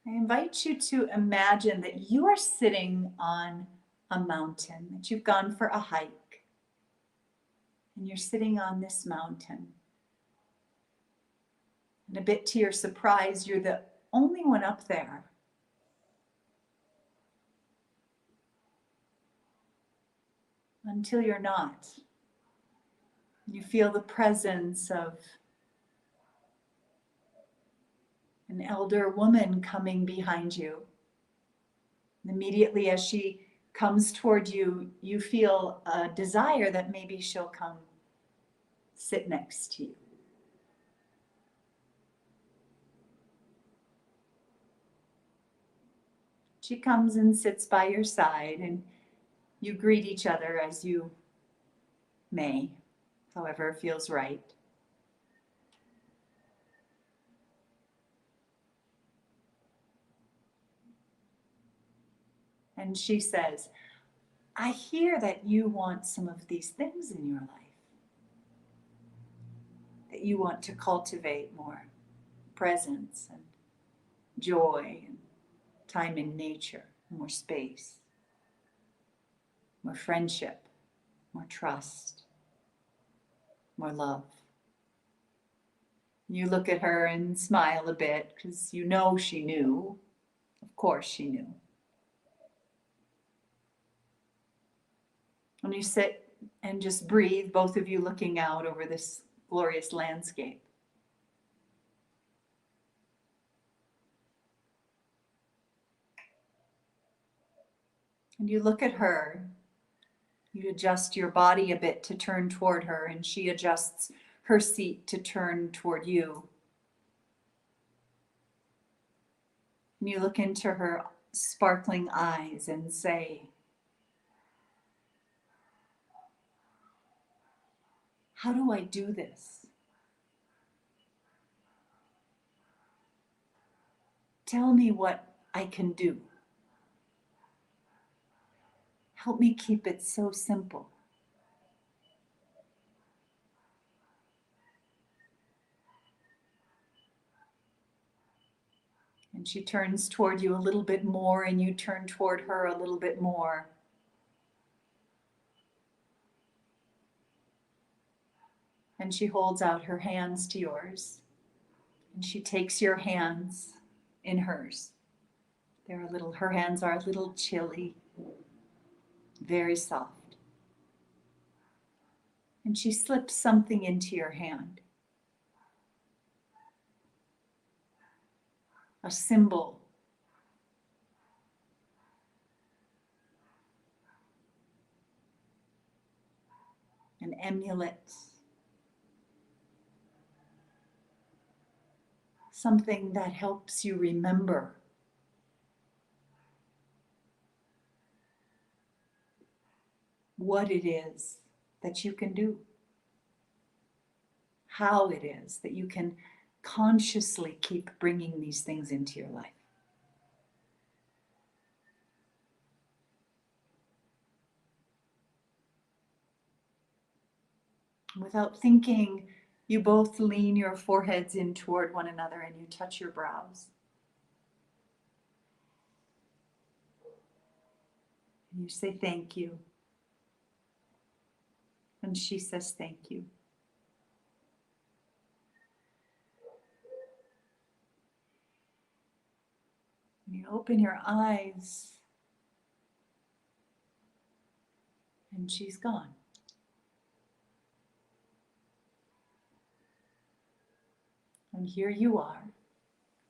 I invite you to imagine that you are sitting on a mountain, that you've gone for a hike, and you're sitting on this mountain. And a bit to your surprise, you're the only one up there. Until you're not. You feel the presence of an elder woman coming behind you. And immediately as she comes toward you, you feel a desire that maybe she'll come sit next to you. She comes and sits by your side, and you greet each other as you may, however feels right. And she says, I hear that you want some of these things in your life, that you want to cultivate more presence and joy and time in nature, more space, more friendship, more trust, more love. You look at her and smile a bit because you know she knew. Of course she knew. And you sit and just breathe, both of you looking out over this glorious landscape. And you look at her, you adjust your body a bit to turn toward her, and she adjusts her seat to turn toward you. And you look into her sparkling eyes and say, how do I do this? Tell me what I can do. Help me keep it so simple. And she turns toward you a little bit more, and you turn toward her a little bit more. And she holds out her hands to yours. And she takes your hands in hers. Her hands are a little chilly, very soft. And she slips something into your hand. A symbol. An amulet. Something that helps you remember what it is that you can do, how it is that you can consciously keep bringing these things into your life. Without thinking, you both lean your foreheads in toward one another and you touch your brows. And you say thank you. And she says thank you. And you open your eyes and she's gone. And here you are,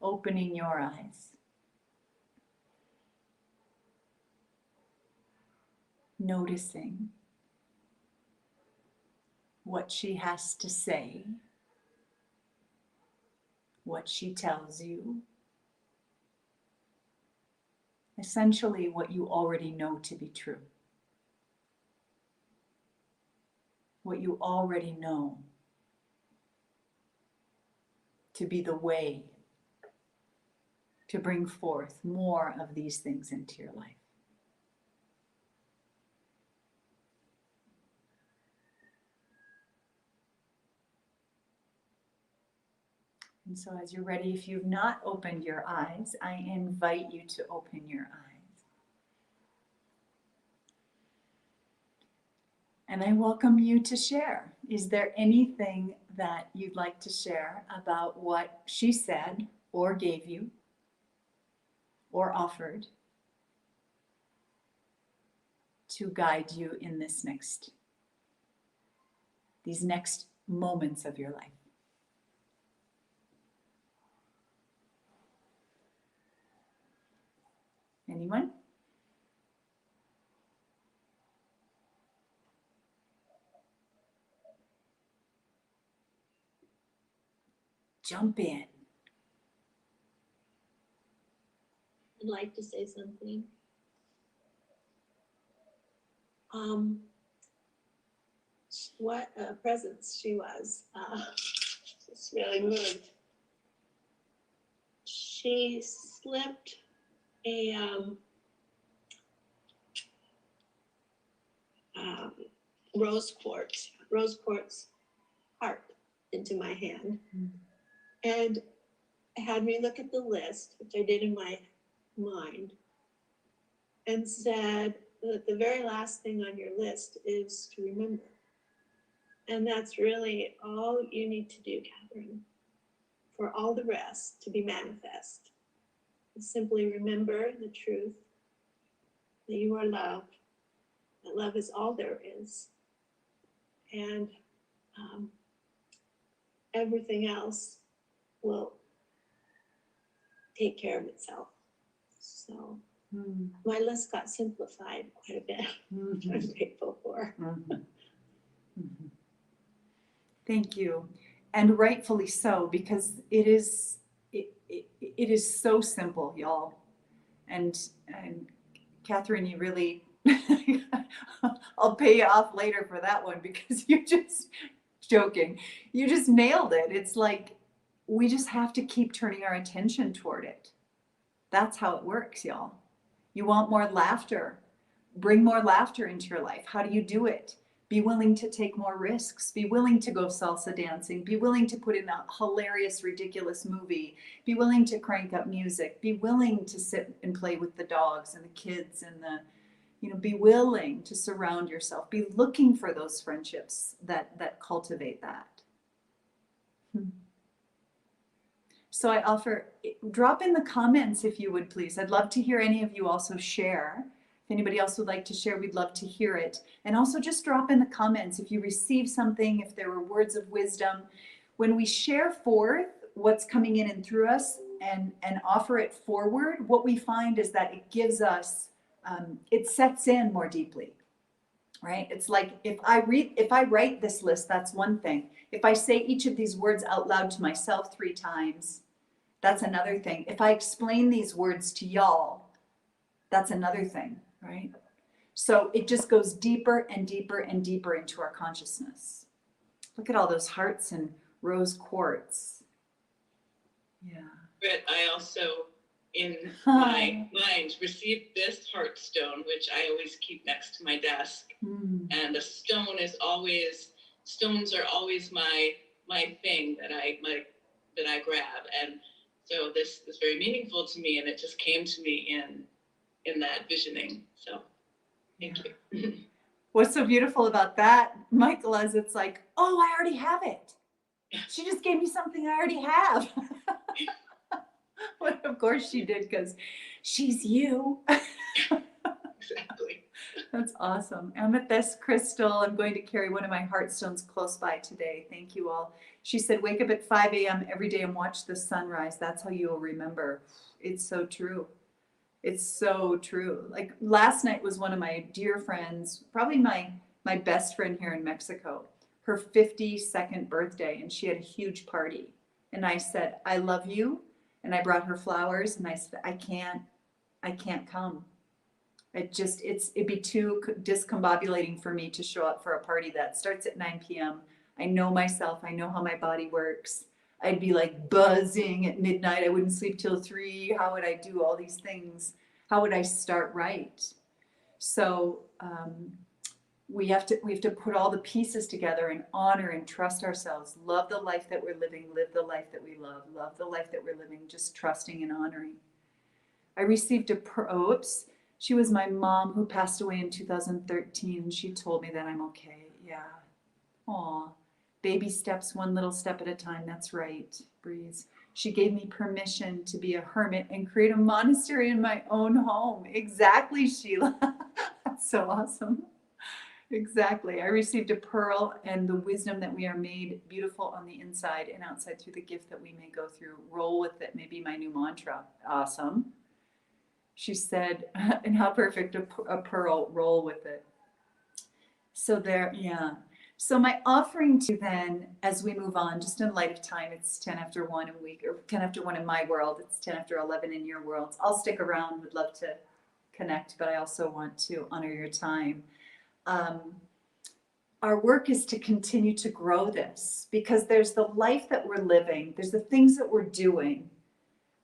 opening your eyes. Noticing what she has to say, what she tells you. Essentially, what you already know to be true. What you already know to be the way to bring forth more of these things into your life. And so as you're ready, if you've not opened your eyes, I invite you to open your eyes. And I welcome you to share. Is there anything that you'd like to share about what she said or gave you or offered to guide you in these next moments of your life? Anyone? Jump in. I'd like to say something. What a presence she was. Just really moved. She slipped a rose quartz heart into my hand, and had me look at the list, which I did in my mind, and said that the very last thing on your list is to remember. And that's really all you need to do, Catherine, for all the rest to be manifest. Simply remember the truth that you are loved, that love is all there is, and everything else will take care of itself. So my list got simplified quite a bit, which I'm grateful for. Thank you. And rightfully so, because it is so simple, y'all. And Catherine, you really, I'll pay you off later for that one, because you're just joking. You just nailed it. It's like, we just have to keep turning our attention toward it. That's how it works, y'all. You want more laughter? Bring more laughter into your life. How do you do it? Be willing to take more risks. Be willing to go salsa dancing. Be willing to put in a hilarious, ridiculous movie. Be willing to crank up music. Be willing to sit and play with the dogs and the kids and the, you know, be willing to surround yourself. Be looking for those friendships that cultivate that. So I offer, drop in the comments if you would please. I'd love to hear any of you also share. If anybody else would like to share, we'd love to hear it. And also just drop in the comments if you receive something, if there were words of wisdom. When we share forth what's coming in and through us and offer it forward, what we find is that it gives us, it sets in more deeply, right? It's like if I write this list, that's one thing. If I say each of these words out loud to myself 3 times, that's another thing. If I explain these words to y'all, that's another thing, right? So it just goes deeper and deeper and deeper into our consciousness. Look at all those hearts and rose quartz. Yeah. But I also, in my mind, received this heartstone, which I always keep next to my desk. And a stone is always, stones are always my thing that I grab. And so this is very meaningful to me, and it just came to me in that visioning. So thank you. What's so beautiful about that, Michael, is it's like, oh, I already have it. She just gave me something I already have. Well, of course she did, because she's you. Exactly. That's awesome. Amethyst crystal. I'm going to carry one of my heartstones close by today. Thank you all. She said, wake up at 5 a.m. every day and watch the sunrise. That's how you will remember. It's so true. It's so true. Like last night was one of my dear friends, probably my best friend here in Mexico, her 52nd birthday, and she had a huge party. And I said, I love you. And I brought her flowers, and I said, I can't come. It'd be too discombobulating for me to show up for a party that starts at 9 p.m. I know myself. I know how my body works. I'd be like buzzing at midnight. I wouldn't sleep till 3. How would I do all these things? How would I start right? So we have to put all the pieces together and honor and trust ourselves. Love the life that we're living. Live the life that we love. Love the life that we're living. Just trusting and honoring. I received she was my mom who passed away in 2013. And she told me that I'm okay. Yeah. Aw. Baby steps, one little step at a time. That's right. Breeze. She gave me permission to be a hermit and create a monastery in my own home. Exactly, Sheila. That's so awesome. Exactly. I received a pearl and the wisdom that we are made beautiful on the inside and outside through the gift that we may go through. Roll with it. Maybe my new mantra. Awesome. She said, and how perfect a pearl, roll with it. So there, yeah. So my offering to then, as we move on, just in light of time, it's 10 after 1 a week, or 10 after 1 in my world. It's 10 after 11 in your worlds. I'll stick around, would love to connect, but I also want to honor your time. Our work is to continue to grow this, because there's the life that we're living. There's the things that we're doing,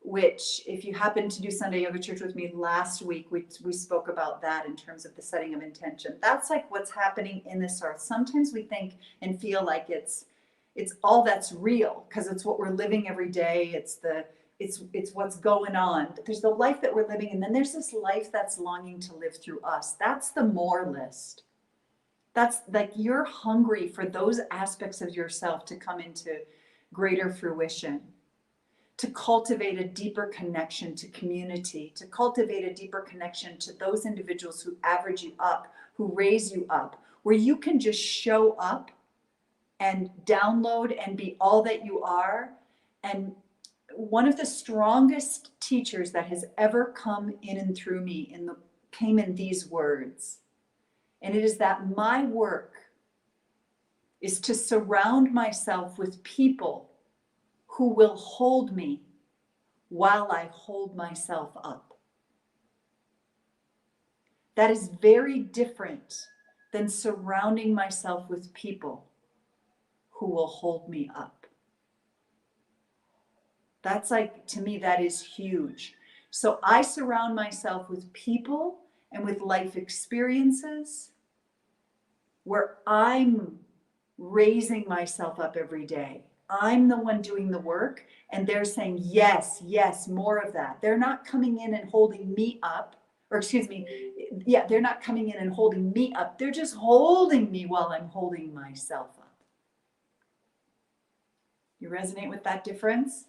which if you happen to do Sunday Yoga Church with me last week, we spoke about that in terms of the setting of intention. That's like what's happening in this earth. Sometimes we think and feel like it's all that's real because it's what we're living every day. It's what's going on. But there's the life that we're living, and then there's this life that's longing to live through us. That's the more list. That's like you're hungry for those aspects of yourself to come into greater fruition, to cultivate a deeper connection to community, to cultivate a deeper connection to those individuals who average you up, who raise you up, where you can just show up and download and be all that you are. And one of the strongest teachers that has ever come in and through me came in these words. And it is that my work is to surround myself with people who will hold me while I hold myself up. That is very different than surrounding myself with people who will hold me up. That's like, to me, that is huge. So I surround myself with people and with life experiences where I'm raising myself up every day. I'm the one doing the work, and they're saying, yes, yes, more of that. They're not coming in and holding me up, or excuse me, yeah, they're not coming in and holding me up. They're just holding me while I'm holding myself up. You resonate with that difference?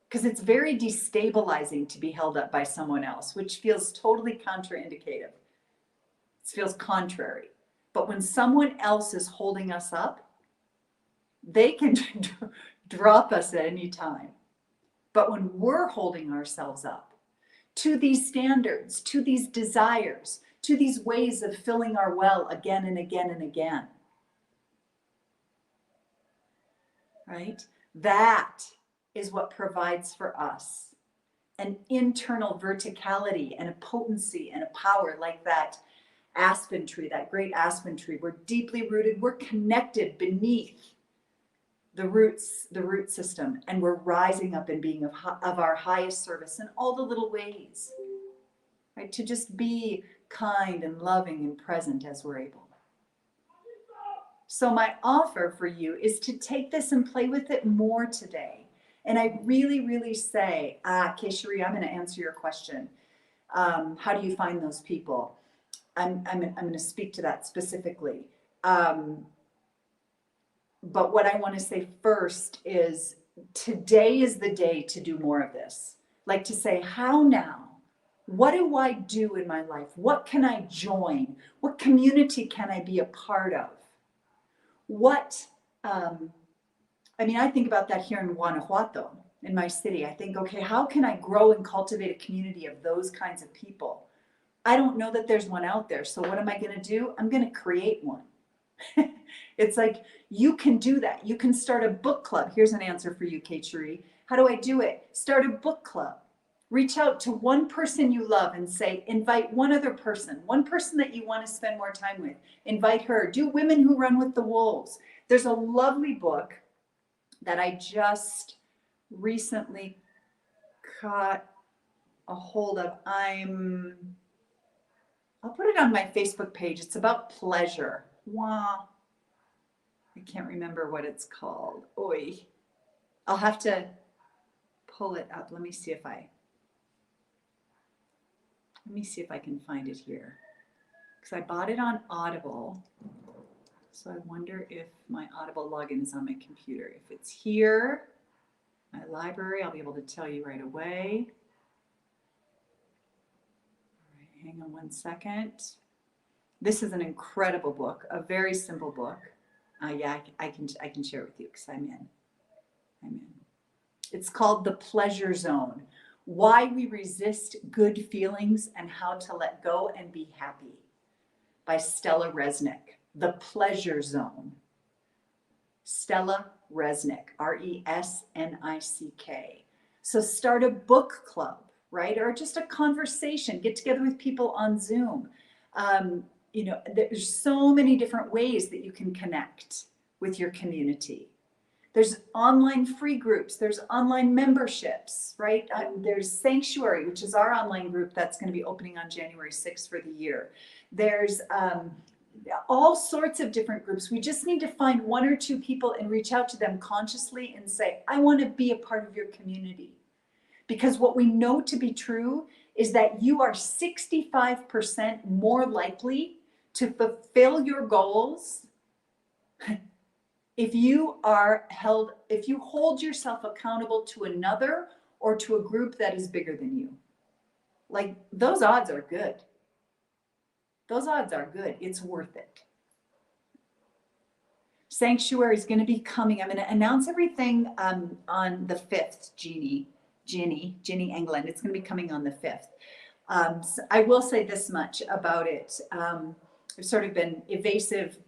Because it's very destabilizing to be held up by someone else, which feels totally contraindicative. It feels contrary. But when someone else is holding us up, they can drop us at any time. But when we're holding ourselves up to these standards, to these desires, to these ways of filling our well again and again and again, right? That is what provides for us an internal verticality and a potency and a power like that aspen tree, that great aspen tree. We're deeply rooted, we're connected beneath the root system, and we're rising up and being of our highest service in all the little ways, right? To just be kind and loving and present as we're able. So my offer for you is to take this and play with it more today. And I really, really say, Keshari, I'm going to answer your question. How do you find those people? I'm going to speak to that specifically. But what I want to say first is today is the day to do more of this. Like to say, how now? What do I do in my life? What can I join? What community can I be a part of? What, I think about that here in Guanajuato, in my city. I think, okay, how can I grow and cultivate a community of those kinds of people? I don't know that there's one out there. So what am I going to do? I'm going to create one. It's like, you can do that. You can start a book club. Here's an answer for you, Kate Cherie. How do I do it? Start a book club. Reach out to one person you love and say, invite one other person, one person that you want to spend more time with. Invite her. Do Women Who Run with the Wolves. There's a lovely book that I just recently caught a hold of. I'll put it on my Facebook page. It's about pleasure. Wow. I can't remember what it's called. Oy. I'll have to pull it up. Let me see if I can find it here. Because I bought it on Audible. So I wonder if my Audible login is on my computer. If it's here, my library, I'll be able to tell you right away. All right, hang on one second. This is an incredible book, a very simple book. Yeah, I can share it with you because I'm in. It's called The Pleasure Zone: Why We Resist Good Feelings and How to Let Go and Be Happy, by Stella Resnick. The Pleasure Zone. Stella Resnick, R-E-S-N-I-C-K. So start a book club, right? Or just a conversation. Get together with people on Zoom. There's so many different ways that you can connect with your community. There's online free groups. There's online memberships, right? There's Sanctuary, which is our online group that's going to be opening on January 6th for the year. There's all sorts of different groups. We just need to find one or two people and reach out to them consciously and say, I want to be a part of your community. Because what we know to be true is that you are 65% more likely to fulfill your goals if you hold yourself accountable to another or to a group that is bigger than you. Like, those odds are good. Those odds are good. It's worth it. Sanctuary is going to be coming. I'm going to announce everything on the 5th, Ginny England. It's going to be coming on the 5th. So I will say this much about it. I've sort of been evasive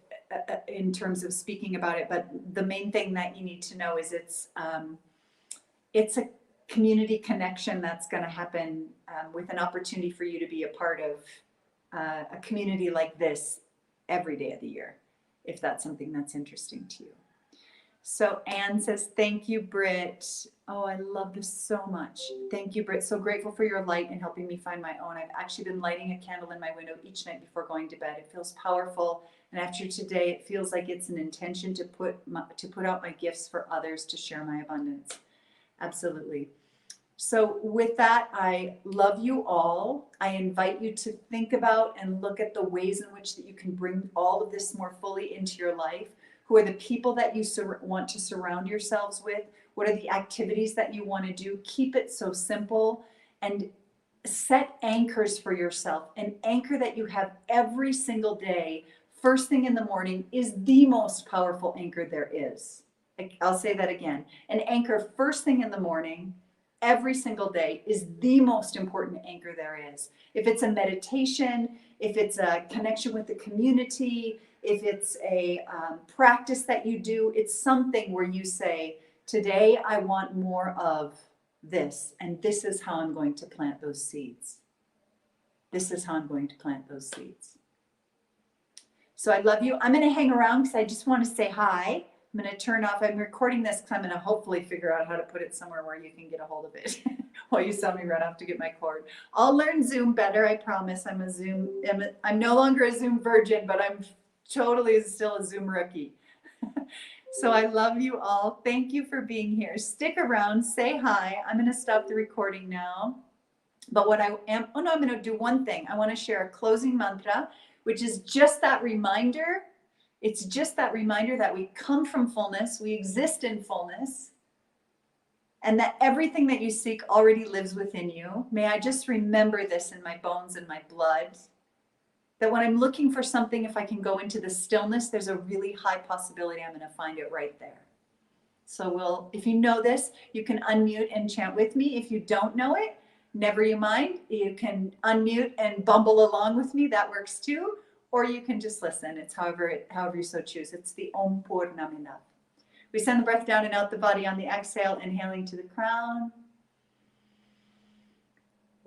in terms of speaking about it, but the main thing that you need to know is it's a community connection that's going to happen with an opportunity for you to be a part of a community like this every day of the year, if that's something that's interesting to you. So Anne says, thank you, Britt. Oh, I love this so much. Thank you, Britt. So grateful for your light and helping me find my own. I've actually been lighting a candle in my window each night before going to bed. It feels powerful. And after today, it feels like it's an intention to put out my gifts for others, to share my abundance. Absolutely. So with that, I love you all. I invite you to think about and look at the ways in which that you can bring all of this more fully into your life. Who are the people that you want to surround yourselves with? What are the activities that you want to do? Keep it so simple and set anchors for yourself. An anchor that you have every single day, first thing in the morning, is the most powerful anchor there is. I'll say that again. An anchor first thing in the morning, every single day, is the most important anchor there is. If it's a meditation, if it's a connection with the community, if it's a practice that you do, it's something where you say, today I want more of this, and this is how I'm going to plant those seeds. This is how I'm going to plant those seeds. So I love you. I'm going to hang around because I just want to say hi. I'm going to turn off. I'm recording this because I'm going to hopefully figure out how to put it somewhere where you can get a hold of it while you saw me run off to get my cord. I'll learn Zoom better, I promise. I'm no longer a Zoom virgin, but I'm totally still a Zoom rookie. So I love you all. Thank you for being here. Stick around, say hi. I'm going to stop the recording now. But what I'm going to do one thing. I want to share a closing mantra, which is just that reminder. It's just that reminder that we come from fullness, we exist in fullness, and that everything that you seek already lives within you. May I just remember this in my bones and my blood, that when I'm looking for something, if I can go into the stillness, there's a really high possibility I'm going to find it right there. So if you know this, you can unmute and chant with me. If you don't know it, never you mind. You can unmute and bumble along with me. That works too. Or you can just listen. It's however you so choose. It's the Om Purnamida. We send the breath down and out the body on the exhale, inhaling to the crown.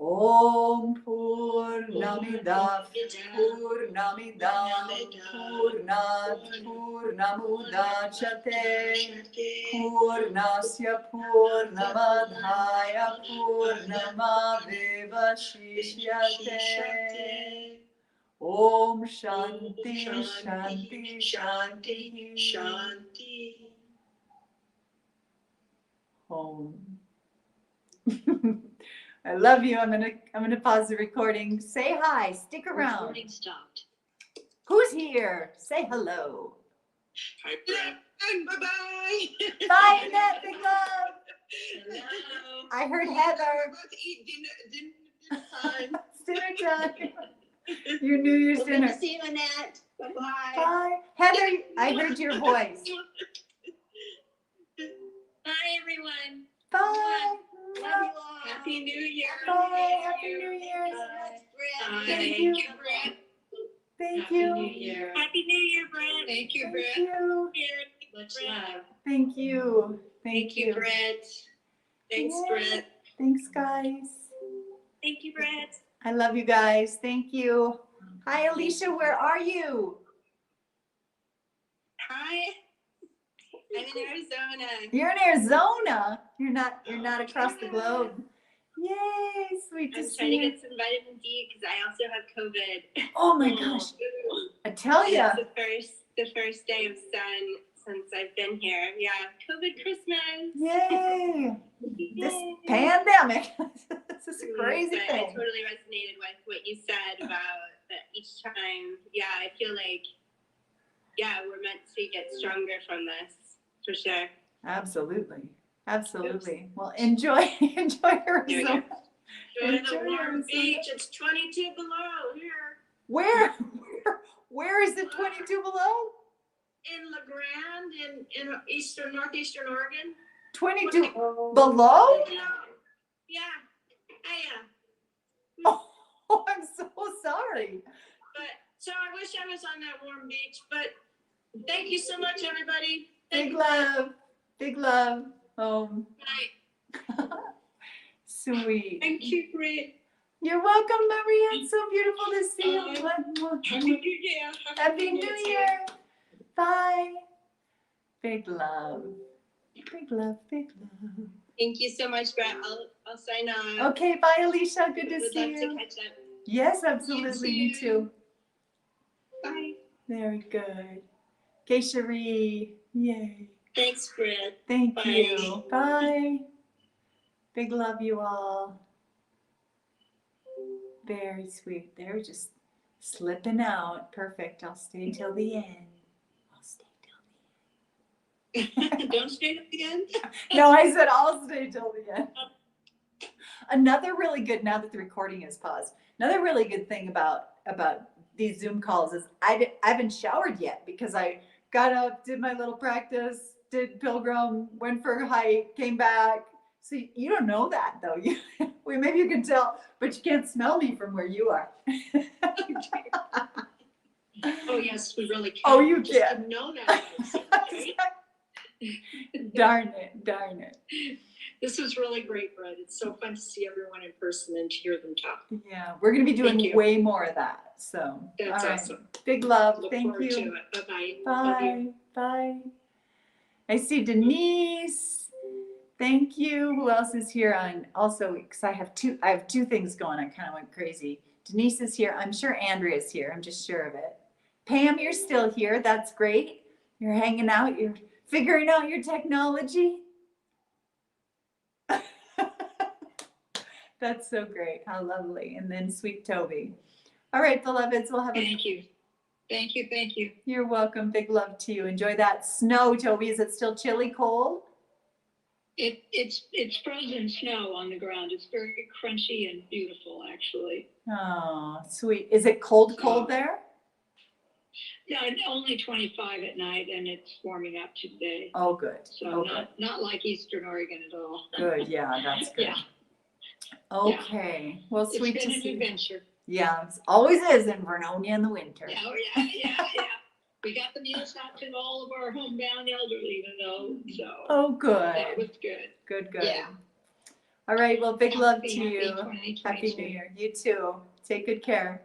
Om Purnamida Purnamida Purnat Purnamudachyate Purnasya Purnamadhaya Purnamavivashishyate. Om Shanti Shanti Shanti Shanti. Om. I love you. I'm gonna pause the recording. Say hi. Stick around. Recording stopped. Who's here? Say hello. Hi, and bye-bye. Bye, Annette. Big love. Hello. I heard Heather. We're about to eat dinner time. It's dinner time. Your New Year's Good dinner. to see you, Annette. Bye-bye. Bye. Heather, I heard your voice. Bye, everyone. Bye. Love you all. Happy New Year. Bye. Happy New Year. Thank you. Thank Happy you. New Year. Happy New Year, Brett. Thank you, Thank Brett. you. Much love. Thank you. Thank you, Brett. Thanks, Yeah. Brett. Thanks, guys. Thank you, Brett. I love you guys. Thank you. Hi, Alicia. Where are you? Hi. I'm in Arizona. You're in Arizona. You're not across the globe. Yay, sweet to I'm see trying to you. get some vitamin D because I also have COVID. Oh my gosh. I tell ya. It's the first day of sun since I've been here. Yeah, COVID Christmas. Yay. This Yay. pandemic. This is a crazy But I thing. totally resonated with what you said about that each time. Yeah, I feel like, we're meant to get stronger from this, for sure. Absolutely. Absolutely. Well, enjoy Arizona. Go to Enjoy the warm Arizona. beach. It's 22 below here Where is it 22 below? in La Grande in northeastern Oregon. 22 below? Yeah. Oh, I'm so sorry. But so I wish I was on that warm beach. But thank you so much, everybody. Big love. Big love. Night. Sweet. Thank you, Britt. You're welcome, Maria. It's so beautiful to see you. Happy New Year. Happy New Year. Bye. Big love. Big love, big love. Thank you so much, Brett. I'll sign off. Okay, bye, Alicia. Good to Would see love you. to catch up. Yes, absolutely. Me too. Bye. Very good. Okay, Cherie. Yay. Thanks, Brett. Thank Bye. you. Bye. Big love you all. Very sweet. They're just slipping out. Perfect. I'll stay till the end. I'll stay till the end. Don't stay at the end. No, I said I'll stay till the end. Another really good, now that the recording is paused, another really good thing about these Zoom calls is I haven't showered yet because I got up, did my little practice, did Pilgrim, went for a hike, came back. So you don't know that though. Well, maybe you can tell, but you can't smell me from where you are. Oh, yes, we really can. Oh, you Just can. didn't know that. Darn it. This was really great, Brett. It's so fun to see everyone in person and to hear them talk. Yeah, we're going to be Thank doing you. way more of that. So, That's all right. awesome. Big love. Look Thank forward you. to it. Bye-bye. Love you. Bye. Bye. I see Denise. Thank you. Who else is here on also, because I have two things going. I kind of went crazy. Denise is here. I'm sure Andrea's here. I'm just sure of it. Pam, you're still here. That's great. You're hanging out. You're figuring out your technology. That's so great. How lovely. And then sweet Toby. All right, beloveds, we'll have a... Thank you. Thank you. Thank you. You're welcome. Big love to you. Enjoy that snow, Toby. Is it still chilly cold? It's frozen snow on the ground. It's very crunchy and beautiful, actually. Oh, sweet. Is it cold there? No, it's only 25 at night, and it's warming up today. Oh, good. So not like Eastern Oregon at all. Good. Yeah, that's good. Yeah. Okay. Well, sweet It's to been see an you. adventure. Yeah, it always is in Vernonia in the winter. Yeah, We got the meals out to all of our homebound elderly, so. Oh, good. That was good. Good. Yeah. All right. Well, big love to Happy you. 2022. Happy New Year. You too. Take good care.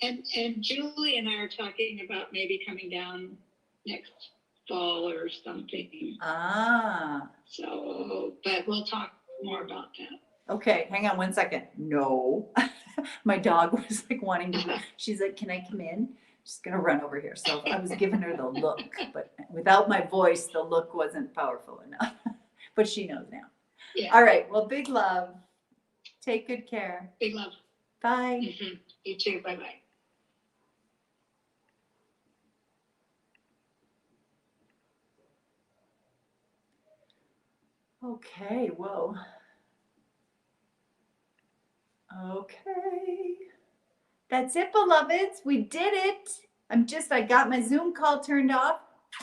And Julie and I are talking about maybe coming down next fall or something. Ah. So, but we'll talk more about that. Okay. Hang on one second. No. My dog was like wanting to, she's like, can I come in? She's going to run over here. So I was giving her the look, but without my voice, the look wasn't powerful enough. But she knows now. Yeah. All right. Well, big love. Take good care. Big love. Bye. Mm-hmm. You too. Bye-bye. Okay. Whoa. Okay. That's it, beloveds. We did it. I got my Zoom call turned off.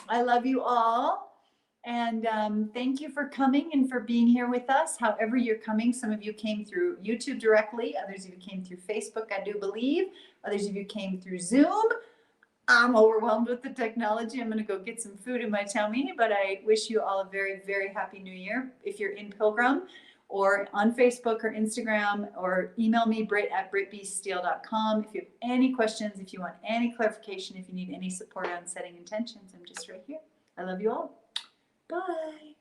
I love you all. And thank you for coming and for being here with us. However you're coming, some of you came through YouTube directly. Others of you came through Facebook, I do believe. Others of you came through Zoom. I'm overwhelmed with the technology. I'm going to go get some food in my tummy, but I wish you all a very, very happy New Year. If you're in Pilgrim or on Facebook or Instagram, or email me, Brit@BritBsteel.com. If you have any questions, if you want any clarification, if you need any support on setting intentions, I'm just right here. I love you all. Bye.